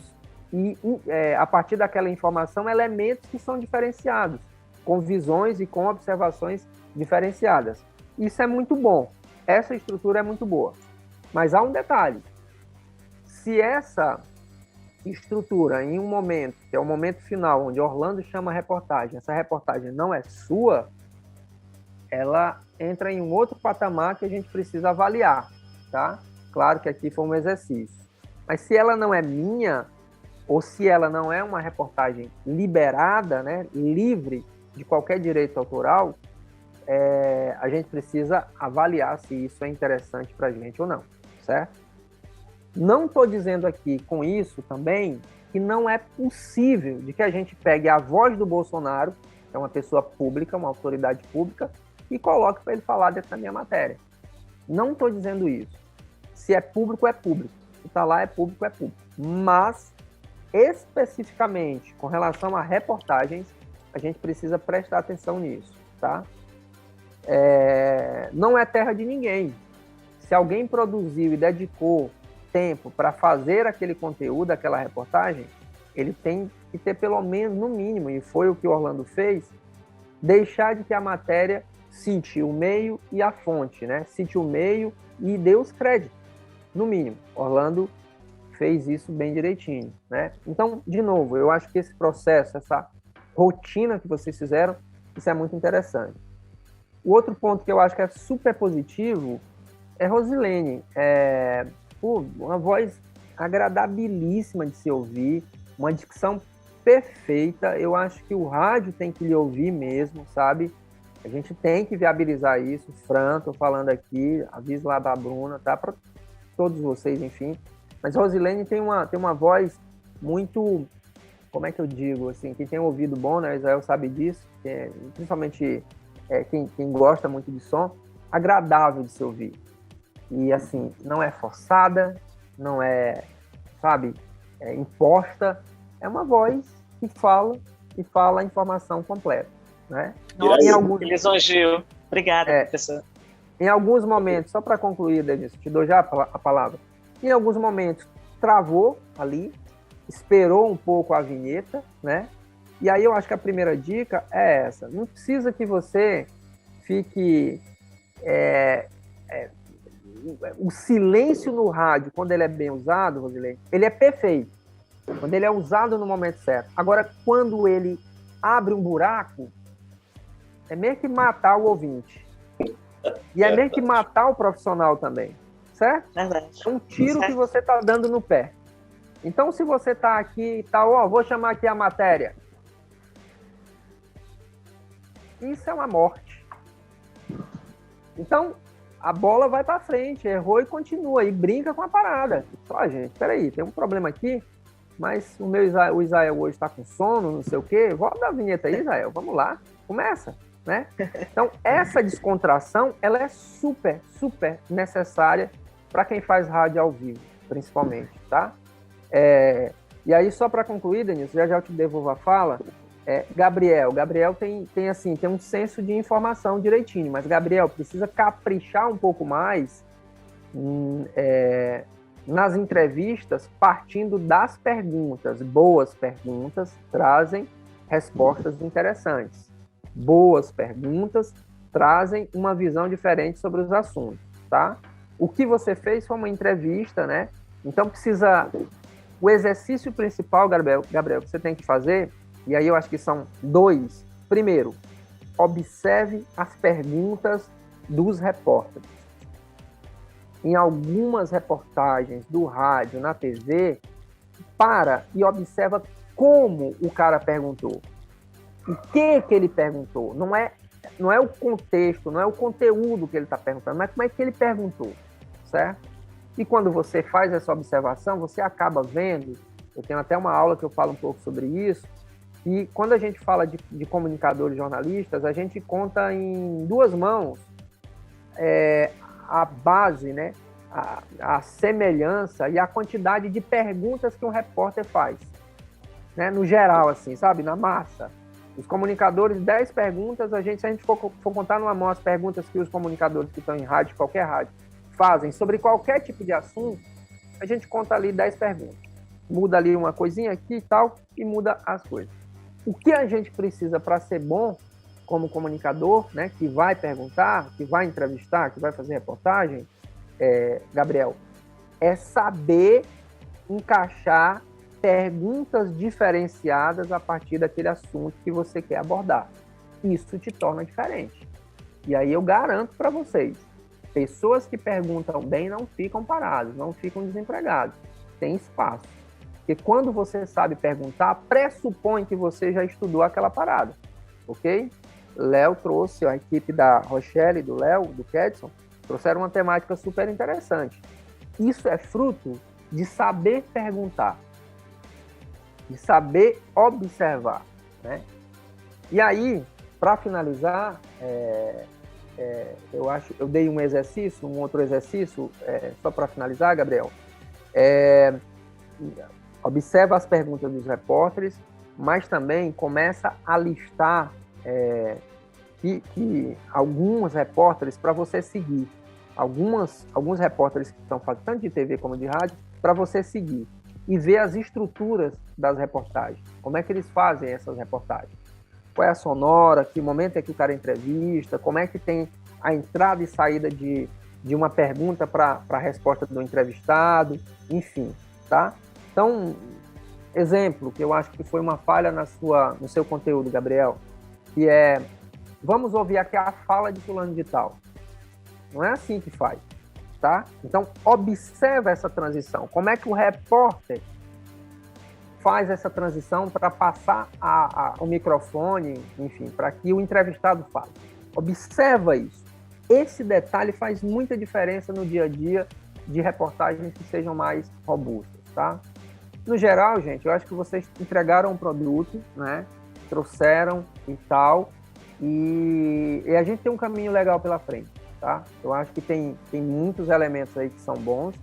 Speaker 2: e, a partir daquela informação, elementos que são diferenciados, com visões e com observações diferenciadas. Isso é muito bom, essa estrutura é muito boa. Mas há um detalhe: se essa estrutura em um momento, que é o momento final, onde Orlando chama a reportagem, essa reportagem não é sua, ela entra em um outro patamar que a gente precisa avaliar, tá? Claro que aqui foi um exercício. Mas se ela não é minha, ou se ela não é uma reportagem liberada, né, livre de qualquer direito autoral, a gente precisa avaliar se isso é interessante para a gente ou não, certo? Não estou dizendo aqui com isso também que não é possível de que a gente pegue a voz do Bolsonaro, que é uma pessoa pública, uma autoridade pública, e coloque para ele falar dentro da minha matéria. Não estou dizendo isso. Se é público, é público. Se está lá, é público, é público. Mas, especificamente, com relação a reportagens, a gente precisa prestar atenção nisso, tá? Não é terra de ninguém. Se alguém produziu e dedicou tempo para fazer aquele conteúdo, aquela reportagem, ele tem que ter pelo menos, no mínimo, e foi o que o Orlando fez, deixar de que a matéria sentiu o meio e a fonte, né? Sentiu o meio e deu os créditos, no mínimo. Orlando fez isso bem direitinho, né? Então, de novo, eu acho que esse processo, essa rotina que vocês fizeram, isso é muito interessante. O outro ponto que eu acho que é super positivo é Rosilene. Uma voz agradabilíssima de se ouvir, uma dicção perfeita. Eu acho que o rádio tem que lhe ouvir mesmo, sabe? A gente tem que viabilizar isso. Fran, tô falando aqui, aviso lá da Bruna, tá? Para todos vocês, enfim. Mas Rosilene tem uma voz muito, como é que eu digo, assim, quem tem um ouvido bom, né? Israel sabe disso, principalmente quem gosta muito de som, agradável de se ouvir. E, assim, não é forçada, não é, sabe, imposta. É uma voz que fala a informação completa, né?
Speaker 6: Nossa, lisonjeo. Obrigada, professor.
Speaker 2: Em alguns momentos, só para concluir, Denise, te dou já a palavra. Em alguns momentos, travou ali, esperou um pouco a vinheta, né? E aí eu acho que a primeira dica é essa. Não precisa que você fique... o silêncio no rádio, quando ele é bem usado, Rosilene, ele é perfeito. Quando ele é usado no momento certo. Agora, quando ele abre um buraco, é meio que matar o ouvinte. E é meio que matar o profissional também. Certo?
Speaker 6: Verdade.
Speaker 2: É um tiro que você está dando no pé. Então, se você está aqui e tal, vou chamar aqui a matéria. Isso é uma morte. Então, a bola vai para frente, errou e continua, e brinca com a parada. Só, gente, peraí, tem um problema aqui, mas o Israel hoje está com sono, não sei o quê. Roda a vinheta aí, Israel, vamos lá, começa, né? Então, essa descontração, ela é super, super necessária para quem faz rádio ao vivo, principalmente, tá? E aí, só para concluir, Denilson, já eu te devolvo a fala, Gabriel tem um senso de informação direitinho, mas Gabriel precisa caprichar um pouco mais nas entrevistas, partindo das perguntas. Boas perguntas trazem respostas interessantes. Boas perguntas trazem uma visão diferente sobre os assuntos, tá? O que você fez foi uma entrevista, né? Então precisa... O exercício principal, Gabriel, que você tem que fazer, e aí eu acho que são 2. Primeiro, observe as perguntas dos repórteres. Em algumas reportagens do rádio, na TV, para e observa como o cara perguntou. O que ele perguntou. Não é o contexto, não é o conteúdo que ele está perguntando, mas como é que ele perguntou, certo? E quando você faz essa observação, você acaba vendo, eu tenho até uma aula que eu falo um pouco sobre isso, e quando a gente fala de comunicadores jornalistas, a gente conta em 2 mãos a base, né, a semelhança e a quantidade de perguntas que um repórter faz, né, no geral, assim, sabe, na massa. Os comunicadores, 10 perguntas, se a gente for contar numa mão as perguntas que os comunicadores que estão em rádio, qualquer rádio, fazem sobre qualquer tipo de assunto, a gente conta ali 10 perguntas. Muda ali uma coisinha aqui e tal, e muda as coisas. O que a gente precisa para ser bom como comunicador, né, que vai perguntar, que vai entrevistar, que vai fazer reportagem, Gabriel, é saber encaixar perguntas diferenciadas a partir daquele assunto que você quer abordar. Isso te torna diferente. E aí eu garanto para vocês, pessoas que perguntam bem não ficam paradas, não ficam desempregados. Tem espaço. Porque quando você sabe perguntar, pressupõe que você já estudou aquela parada. Ok? Léo trouxe, a equipe da Rochelle, do Léo, do Kedson, trouxeram uma temática super interessante. Isso é fruto de saber perguntar, de saber observar, né? E aí, para finalizar, eu dei um exercício, um outro exercício, só para finalizar, Gabriel. Observa as perguntas dos repórteres, mas também começa a listar que alguns repórteres para você seguir, alguns repórteres que estão fazendo tanto de TV como de rádio, para você seguir e ver as estruturas das reportagens, como é que eles fazem essas reportagens, qual é a sonora, que momento é que o cara entrevista, como é que tem a entrada e saída de uma pergunta para a resposta do entrevistado, enfim, tá? Então, exemplo, que eu acho que foi uma falha no seu conteúdo, Gabriel, que é, vamos ouvir aqui a fala de fulano de tal. Não é assim que faz, tá? Então, observa essa transição. Como é que o repórter faz essa transição para passar o microfone, enfim, para que o entrevistado fale. Observa isso. Esse detalhe faz muita diferença no dia a dia de reportagens que sejam mais robustas, tá? No geral, gente, eu acho que vocês entregaram um produto, né? Trouxeram e tal, e a gente tem um caminho legal pela frente, tá? Eu acho que tem muitos elementos aí que são bons,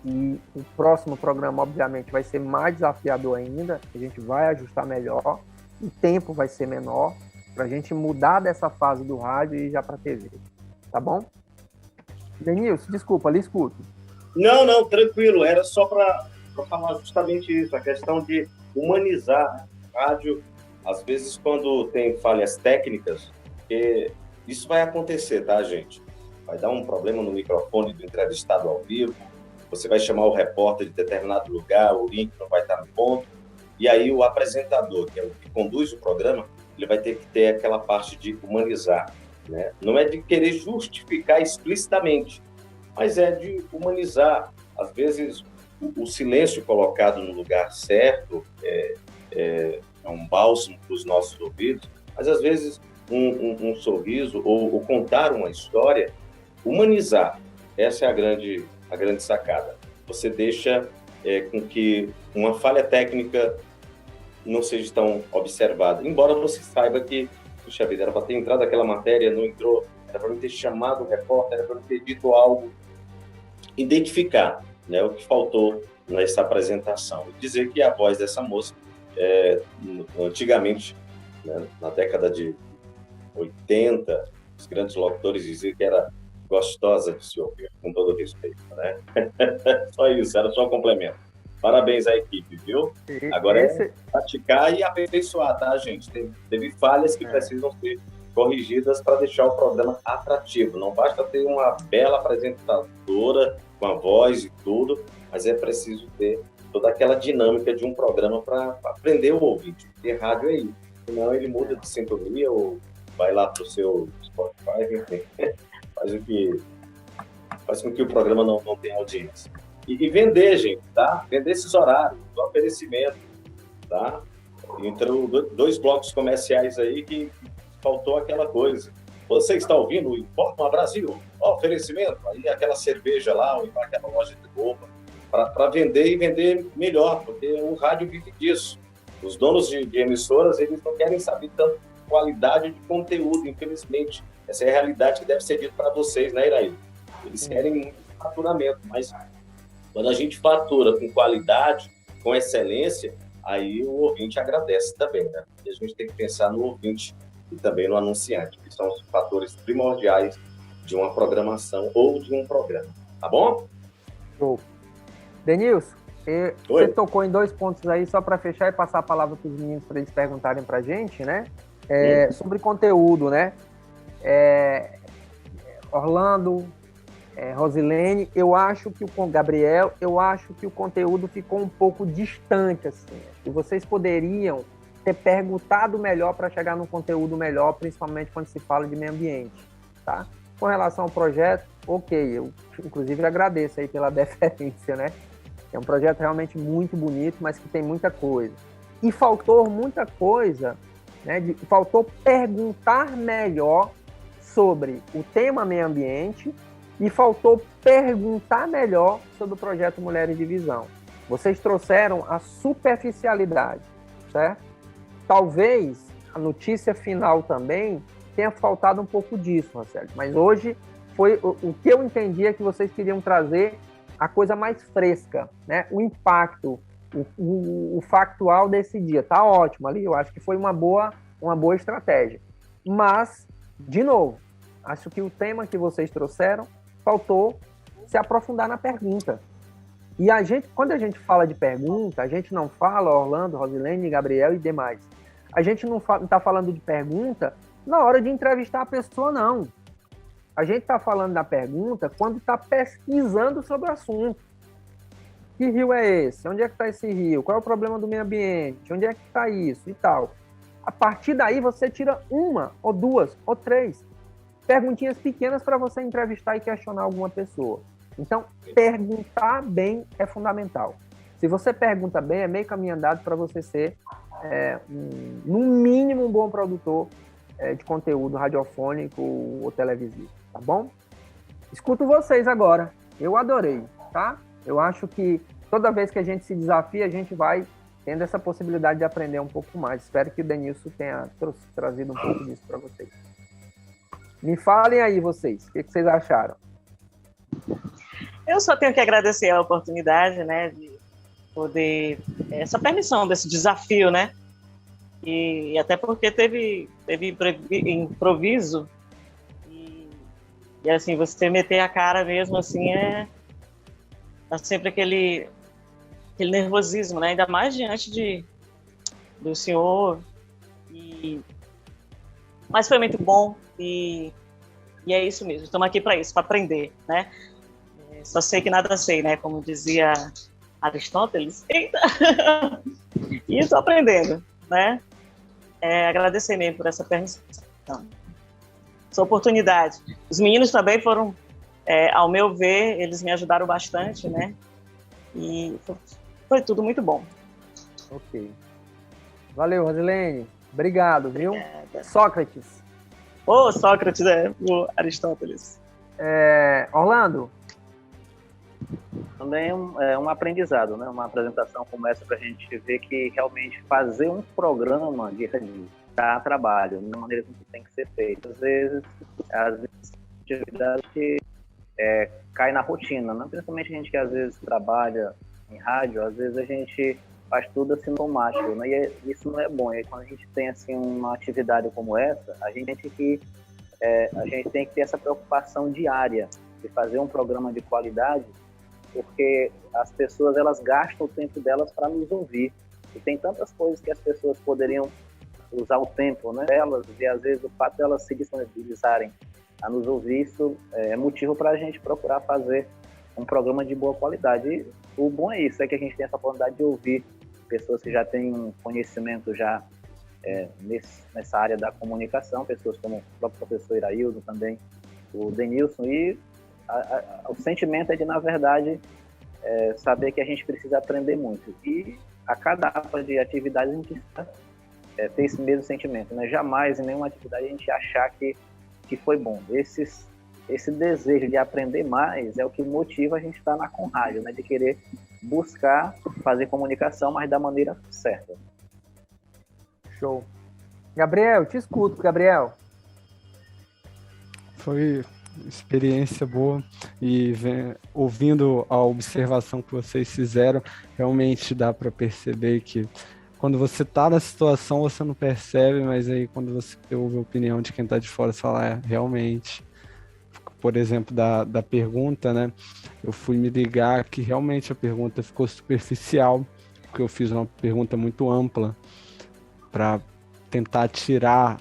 Speaker 2: e o próximo programa, obviamente, vai ser mais desafiador ainda, a gente vai ajustar melhor, o tempo vai ser menor, para a gente mudar dessa fase do rádio e ir já para a TV, tá bom? Denilson, desculpa, lhe escuto.
Speaker 18: Não, tranquilo, era só para falar justamente isso, a questão de humanizar a rádio, às vezes quando tem falhas técnicas, porque isso vai acontecer, tá, gente? Vai dar um problema no microfone do entrevistado ao vivo, você vai chamar o repórter de determinado lugar, o link não vai estar no ponto, e aí o apresentador, que é o que conduz o programa, ele vai ter que ter aquela parte de humanizar, né? Não é de querer justificar explicitamente, mas é de humanizar. Às vezes, o silêncio colocado no lugar certo é um bálsamo para os nossos ouvidos, mas às vezes um sorriso ou contar uma história, humanizar, essa é a grande sacada. Você deixa com que uma falha técnica não seja tão observada, embora você saiba que, puxa vida, era para ter entrado aquela matéria, não entrou, era para ter chamado o repórter, era para ter dito algo, identificar, né, o que faltou nessa apresentação. E dizer que a voz dessa moça, antigamente, né, na década de 80, os grandes locutores diziam que era gostosa de se ouvir, com todo respeito, né? Só isso, era só um complemento. Parabéns à equipe, viu? Agora é praticar e aperfeiçoar, tá, gente? Teve falhas que precisam ser corrigidas para deixar o programa atrativo. Não basta ter uma bela apresentadora com a voz e tudo, mas é preciso ter toda aquela dinâmica de um programa para aprender o ouvinte. Porque rádio é isso. Senão ele muda de sintonia ou vai lá para o seu Spotify, enfim. Faz com que o programa não tenha audiência. E vender, gente, tá? Vender esses horários, o oferecimento, tá? Entrou 2 blocos comerciais aí que faltou aquela coisa. Você está ouvindo o Informa Brasil? Oferecimento, aí aquela cerveja lá, ou aquela loja de roupa, para vender e vender melhor, porque o rádio vive disso. Os donos de emissoras, eles não querem saber tanto qualidade de conteúdo, infelizmente. Essa é a realidade que deve ser dita para vocês, né, Iraí? Eles querem muito faturamento, mas quando a gente fatura com qualidade, com excelência, aí o ouvinte agradece também, né? E a gente tem que pensar no ouvinte e também no anunciante, que são os fatores primordiais de uma programação ou de um programa. Tá bom?
Speaker 2: Show. Denilson, você tocou em 2 pontos aí, só para fechar e passar a palavra para os meninos para eles perguntarem para a gente, né? Sobre conteúdo, né? Orlando, Rosilene, eu acho que Gabriel, eu acho que o conteúdo ficou um pouco distante, assim. E vocês poderiam ter perguntado melhor para chegar num conteúdo melhor, principalmente quando se fala de meio ambiente, tá? Com relação ao projeto, ok, eu inclusive agradeço aí pela deferência, né? É um projeto realmente muito bonito, mas que tem muita coisa. E faltou muita coisa, né? Faltou perguntar melhor sobre o tema meio ambiente e faltou perguntar melhor sobre o projeto Mulheres de Visão. Vocês trouxeram a superficialidade, certo? Talvez a notícia final também tenha faltado um pouco disso, Marcelo. Mas hoje foi o que eu entendi é que vocês queriam trazer a coisa mais fresca, né? O impacto, o factual desse dia. Tá ótimo ali, eu acho que foi uma boa estratégia. Mas, de novo, acho que o tema que vocês trouxeram faltou se aprofundar na pergunta. E quando a gente fala de pergunta, a gente não fala, Orlando, Rosilene, Gabriel e demais, a gente não está falando de pergunta na hora de entrevistar a pessoa, não. A gente está falando da pergunta quando está pesquisando sobre o assunto. Que rio é esse? Onde é que está esse rio? Qual é o problema do meio ambiente? Onde é que está isso? E tal. A partir daí, você tira uma, ou duas, ou três perguntinhas pequenas para você entrevistar e questionar alguma pessoa. Então, perguntar bem é fundamental. Se você pergunta bem, é meio caminho andado para você ser, no mínimo, um bom produtor de conteúdo radiofônico ou televisivo, tá bom? Escuto vocês agora. Eu adorei, tá? Eu acho que toda vez que a gente se desafia, a gente vai tendo essa possibilidade de aprender um pouco mais. Espero que o Denilson tenha trazido um pouco disso para vocês. Me falem aí, vocês. O que vocês acharam?
Speaker 6: Eu só tenho que agradecer a oportunidade, né, de poder, essa permissão desse desafio, né, e até porque teve improviso, e assim, você meter a cara mesmo, assim, tá sempre aquele nervosismo, né, ainda mais diante do senhor, mas foi muito bom, e é isso mesmo, estamos aqui para isso, para aprender, né, só sei que nada sei, né, como dizia Aristóteles, eita, e estou aprendendo, né, agradecer mesmo por essa permissão, essa oportunidade. Os meninos também foram, ao meu ver, eles me ajudaram bastante, né, e foi tudo muito bom.
Speaker 2: Ok. Valeu, Rosilene. Obrigado, viu? Obrigada. Sócrates.
Speaker 6: Sócrates, o Aristóteles.
Speaker 2: Orlando?
Speaker 13: Também é um aprendizado, né? Uma apresentação como essa para a gente ver que realmente fazer um programa de rádio dá trabalho, de uma maneira que tem que ser feito. Às vezes atividade cai na rotina, né? Principalmente a gente que às vezes trabalha em rádio, às vezes a gente faz tudo assim no automático, né? E isso não é bom. E quando a gente tem assim uma atividade como essa, a gente tem que ter essa preocupação diária de fazer um programa de qualidade, porque as pessoas elas gastam o tempo delas para nos ouvir. E tem tantas coisas que as pessoas poderiam usar o tempo, né, delas, e às vezes o fato de elas se disponibilizarem a nos ouvir, isso é motivo para a gente procurar fazer um programa de boa qualidade. E o bom é isso, é que a gente tem essa oportunidade de ouvir pessoas que já têm um conhecimento já nessa área da comunicação, pessoas como o próprio professor Iraildo, também o Denilson, e o sentimento é de, na verdade, saber que a gente precisa aprender muito. E a cada etapa de atividade a gente precisa ter esse mesmo sentimento, né? Jamais em nenhuma atividade a gente achar que foi bom. Esse desejo de aprender mais é o que motiva a gente estar na Conrádio, né? De querer buscar fazer comunicação, mas da maneira certa.
Speaker 2: Show. Gabriel, te escuto, Gabriel.
Speaker 7: Foi experiência boa e ouvindo a observação que vocês fizeram, realmente dá para perceber que quando você está na situação você não percebe, mas aí quando você ouve a opinião de quem está de fora, você fala, realmente, por exemplo, da pergunta, né? Eu fui me ligar que realmente a pergunta ficou superficial, porque eu fiz uma pergunta muito ampla para tentar tirar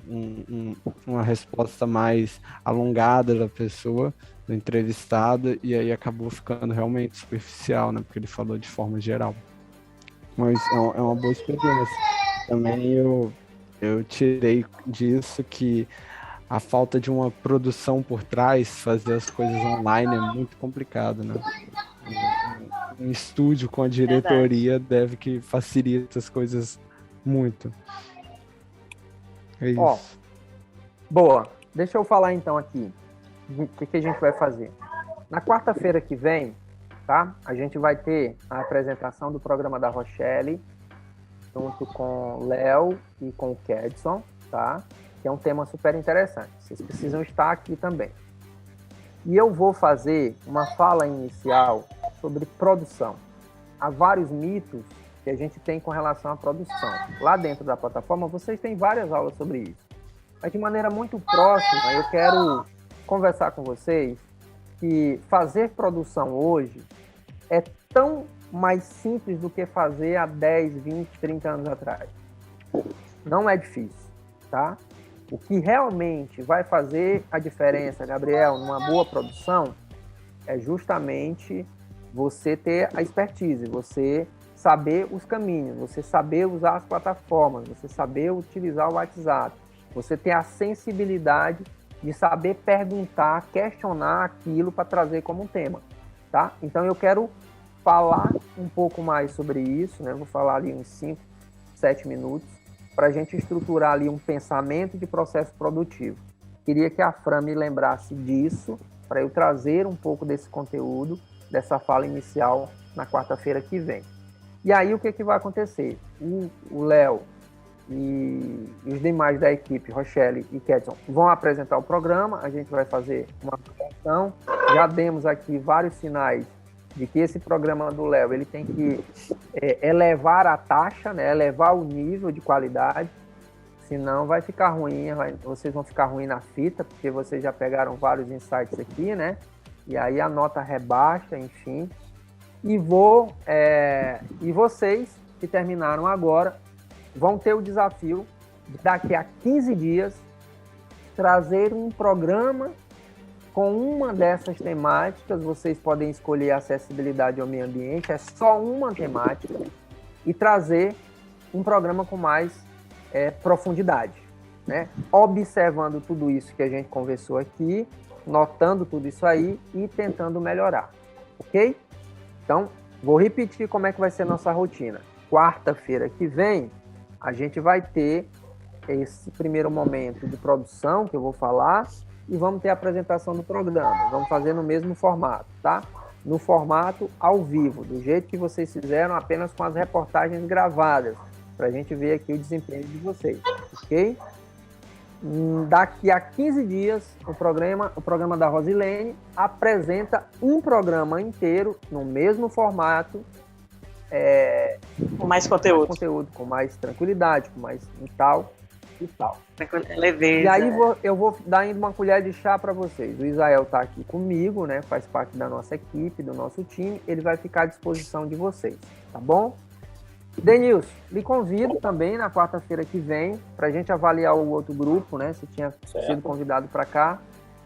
Speaker 7: uma resposta mais alongada da pessoa, do entrevistado, e aí acabou ficando realmente superficial, né? Porque ele falou de forma geral. Mas é uma boa experiência. Também eu tirei disso que a falta de uma produção por trás, fazer as coisas online é muito complicado, né? Um estúdio com a diretoria deve que facilita as coisas muito. É isso.
Speaker 2: Ó, boa. Deixa eu falar então aqui o que a gente vai fazer. Na quarta-feira que vem, tá? A gente vai ter a apresentação do programa da Rochelle, junto com o Léo e com o Kedson, tá? Que é um tema super interessante. Vocês precisam estar aqui também. E eu vou fazer uma fala inicial sobre produção. Há vários mitos que a gente tem com relação à produção. Lá dentro da plataforma, vocês têm várias aulas sobre isso. Mas de maneira muito próxima, eu quero conversar com vocês que fazer produção hoje é tão mais simples do que fazer há 10, 20, 30 anos atrás. Não é difícil, tá? O que realmente vai fazer a diferença, Gabriel, numa boa produção, é justamente você ter a expertise, você saber os caminhos, você saber usar as plataformas, você saber utilizar o WhatsApp, você ter a sensibilidade de saber perguntar, questionar aquilo para trazer como um tema, tá? Então eu quero falar um pouco mais sobre isso, né? Vou falar ali uns 5, 7 minutos, para a gente estruturar ali um pensamento de processo produtivo. Queria que a Fran me lembrasse disso, para eu trazer um pouco desse conteúdo, dessa fala inicial, na quarta-feira que vem. E aí o que vai acontecer? O Léo e os demais da equipe, Rochelle e Kedson, vão apresentar o programa, a gente vai fazer uma apresentação. Já demos aqui vários sinais de que esse programa do Léo, ele tem que elevar a taxa, né, elevar o nível de qualidade, senão vai ficar ruim, vocês vão ficar ruim na fita, porque vocês já pegaram vários insights aqui, né, e aí a nota rebaixa, enfim. E vocês que terminaram agora vão ter o desafio de daqui a 15 dias trazer um programa com uma dessas temáticas. Vocês podem escolher acessibilidade ao meio ambiente, é só uma temática, e trazer um programa com mais profundidade, né? Observando tudo isso que a gente conversou aqui, notando tudo isso aí e tentando melhorar, ok? Então, vou repetir como é que vai ser a nossa rotina. Quarta-feira que vem, a gente vai ter esse primeiro momento de produção que eu vou falar, e vamos ter a apresentação do programa. Vamos fazer no mesmo formato, tá? No formato ao vivo, do jeito que vocês fizeram, apenas com as reportagens gravadas, para a gente ver aqui o desempenho de vocês, ok? Daqui a 15 dias, o programa da Rosilene apresenta um programa inteiro, no mesmo formato,
Speaker 6: com mais conteúdo.
Speaker 2: Com mais tranquilidade, com mais tal.
Speaker 6: Leveza.
Speaker 2: E aí eu vou dar ainda uma colher de chá para vocês. O Isael está aqui comigo, né? Faz parte da nossa equipe, do nosso time. Ele vai ficar à disposição de vocês, tá bom? Denilson, lhe convido também na quarta-feira que vem para a gente avaliar o outro grupo, né? Você tinha sido convidado para cá.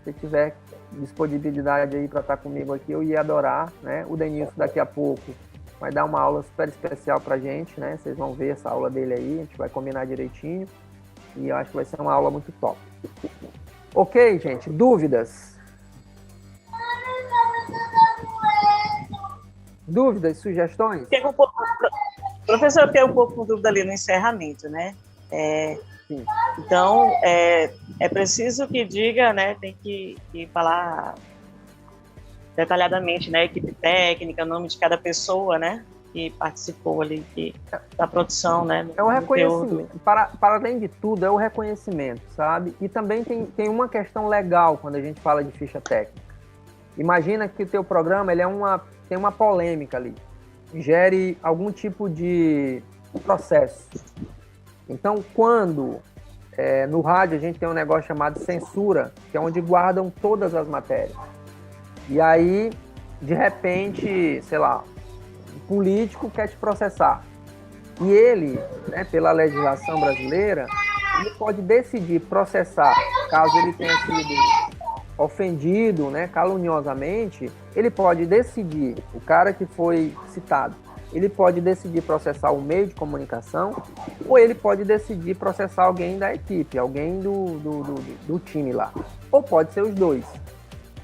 Speaker 2: Se tiver disponibilidade aí para estar comigo aqui, eu ia adorar, né? O Denilson daqui a pouco vai dar uma aula super especial para a gente, né? Vocês vão ver essa aula dele aí, a gente vai combinar direitinho. E eu acho que vai ser uma aula muito top. Ok, gente? Dúvidas? Dúvidas, sugestões?
Speaker 6: Professor, eu fiquei um pouco com dúvida ali no encerramento, né? Então, é preciso que diga, né? Tem que falar detalhadamente, né? Equipe técnica, nome de cada pessoa, né? Que participou ali da produção, né?
Speaker 2: É o reconhecimento. Para além de tudo, é o reconhecimento, sabe? E também tem uma questão legal quando a gente fala de ficha técnica. Imagina que o teu programa ele tem uma polêmica ali. Gere algum tipo de processo. Então, quando no rádio a gente tem um negócio chamado censura, que é onde guardam todas as matérias. E aí, de repente, sei lá, político quer te processar. E ele, né, pela legislação brasileira, ele pode decidir processar, caso ele tenha sido ofendido, né, caluniosamente, ele pode decidir, o cara que foi citado, ele pode decidir processar o meio de comunicação ou ele pode decidir processar alguém da equipe, alguém do time lá. Ou pode ser os dois.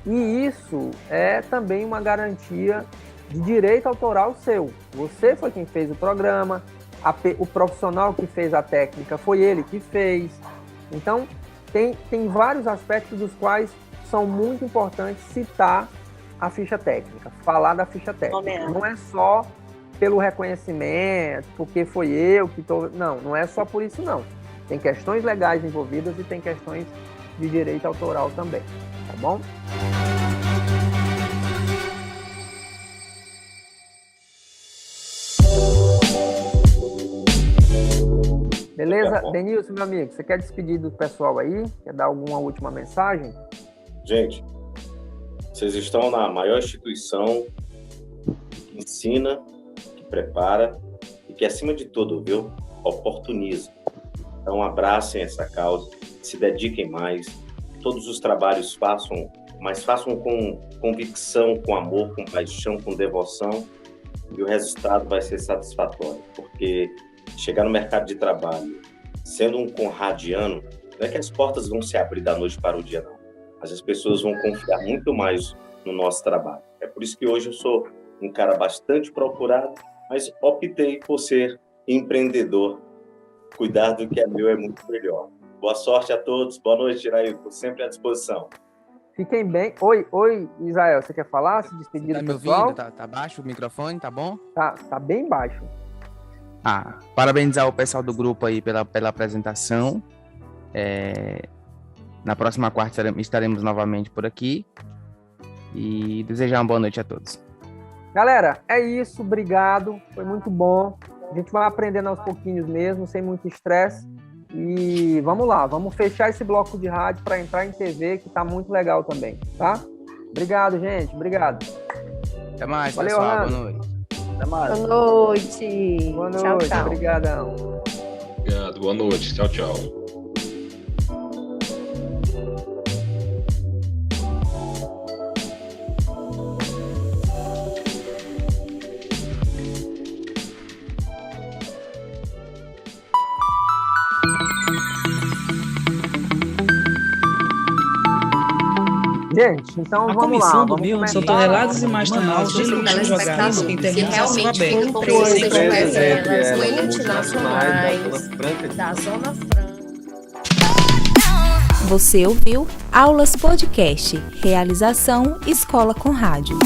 Speaker 2: E isso é também uma garantia de direito autoral seu. Você foi quem fez o programa, o profissional que fez a técnica foi ele que fez. Então, tem vários aspectos dos quais são muito importantes citar a ficha técnica, falar da ficha técnica. Não é só pelo reconhecimento, porque foi eu que estou... Não é só por isso, não. Tem questões legais envolvidas e tem questões de direito autoral também, tá bom? Beleza? Denilson, meu amigo, você quer despedir do pessoal aí? Quer dar alguma última mensagem?
Speaker 18: Gente, vocês estão na maior instituição que ensina, que prepara e que, acima de tudo, viu, oportuniza. Então, abracem essa causa, se dediquem mais, todos os trabalhos façam, mas façam com convicção, com amor, com paixão, com devoção, e o resultado vai ser satisfatório, porque chegar no mercado de trabalho, sendo um conradiano, não é que as portas vão se abrir da noite para o dia, não. Mas as pessoas vão confiar muito mais no nosso trabalho. É por isso que hoje eu sou um cara bastante procurado, mas optei por ser empreendedor. Cuidar do que é meu é muito melhor. Boa sorte a todos. Boa noite, Irailton. Sempre à disposição.
Speaker 2: Fiquem bem. Oi, Israel, você quer falar? Se despedir do pessoal?
Speaker 10: Me ouvindo? Tá baixo o microfone? Tá bom?
Speaker 2: Tá bem baixo.
Speaker 10: Parabenizar o pessoal do grupo aí pela apresentação. Na próxima quarta estaremos novamente por aqui. E desejar uma boa noite a todos.
Speaker 2: Galera, é isso. Obrigado. Foi muito bom. A gente vai aprendendo aos pouquinhos mesmo, sem muito estresse. E vamos lá, vamos fechar esse bloco de rádio para entrar em TV, que tá muito legal também, tá? Obrigado, gente. Obrigado.
Speaker 10: Até mais,
Speaker 2: valeu,
Speaker 10: pessoal.
Speaker 2: Orlando.
Speaker 10: Boa noite.
Speaker 2: Até mais.
Speaker 4: Boa noite.
Speaker 2: Boa noite.
Speaker 4: Tchau.
Speaker 2: Obrigadão.
Speaker 9: Obrigado. Boa noite. Tchau, tchau.
Speaker 2: Gente, então vamos lá.
Speaker 19: A comissão do
Speaker 2: vamos
Speaker 19: MIL são toneladas e mais toneladas de lixo jogados em terrenos a céu aberto.
Speaker 16: Multinacionais da Zona Franca.
Speaker 20: Você ouviu Aulas Podcast. Realização Escola com Rádio.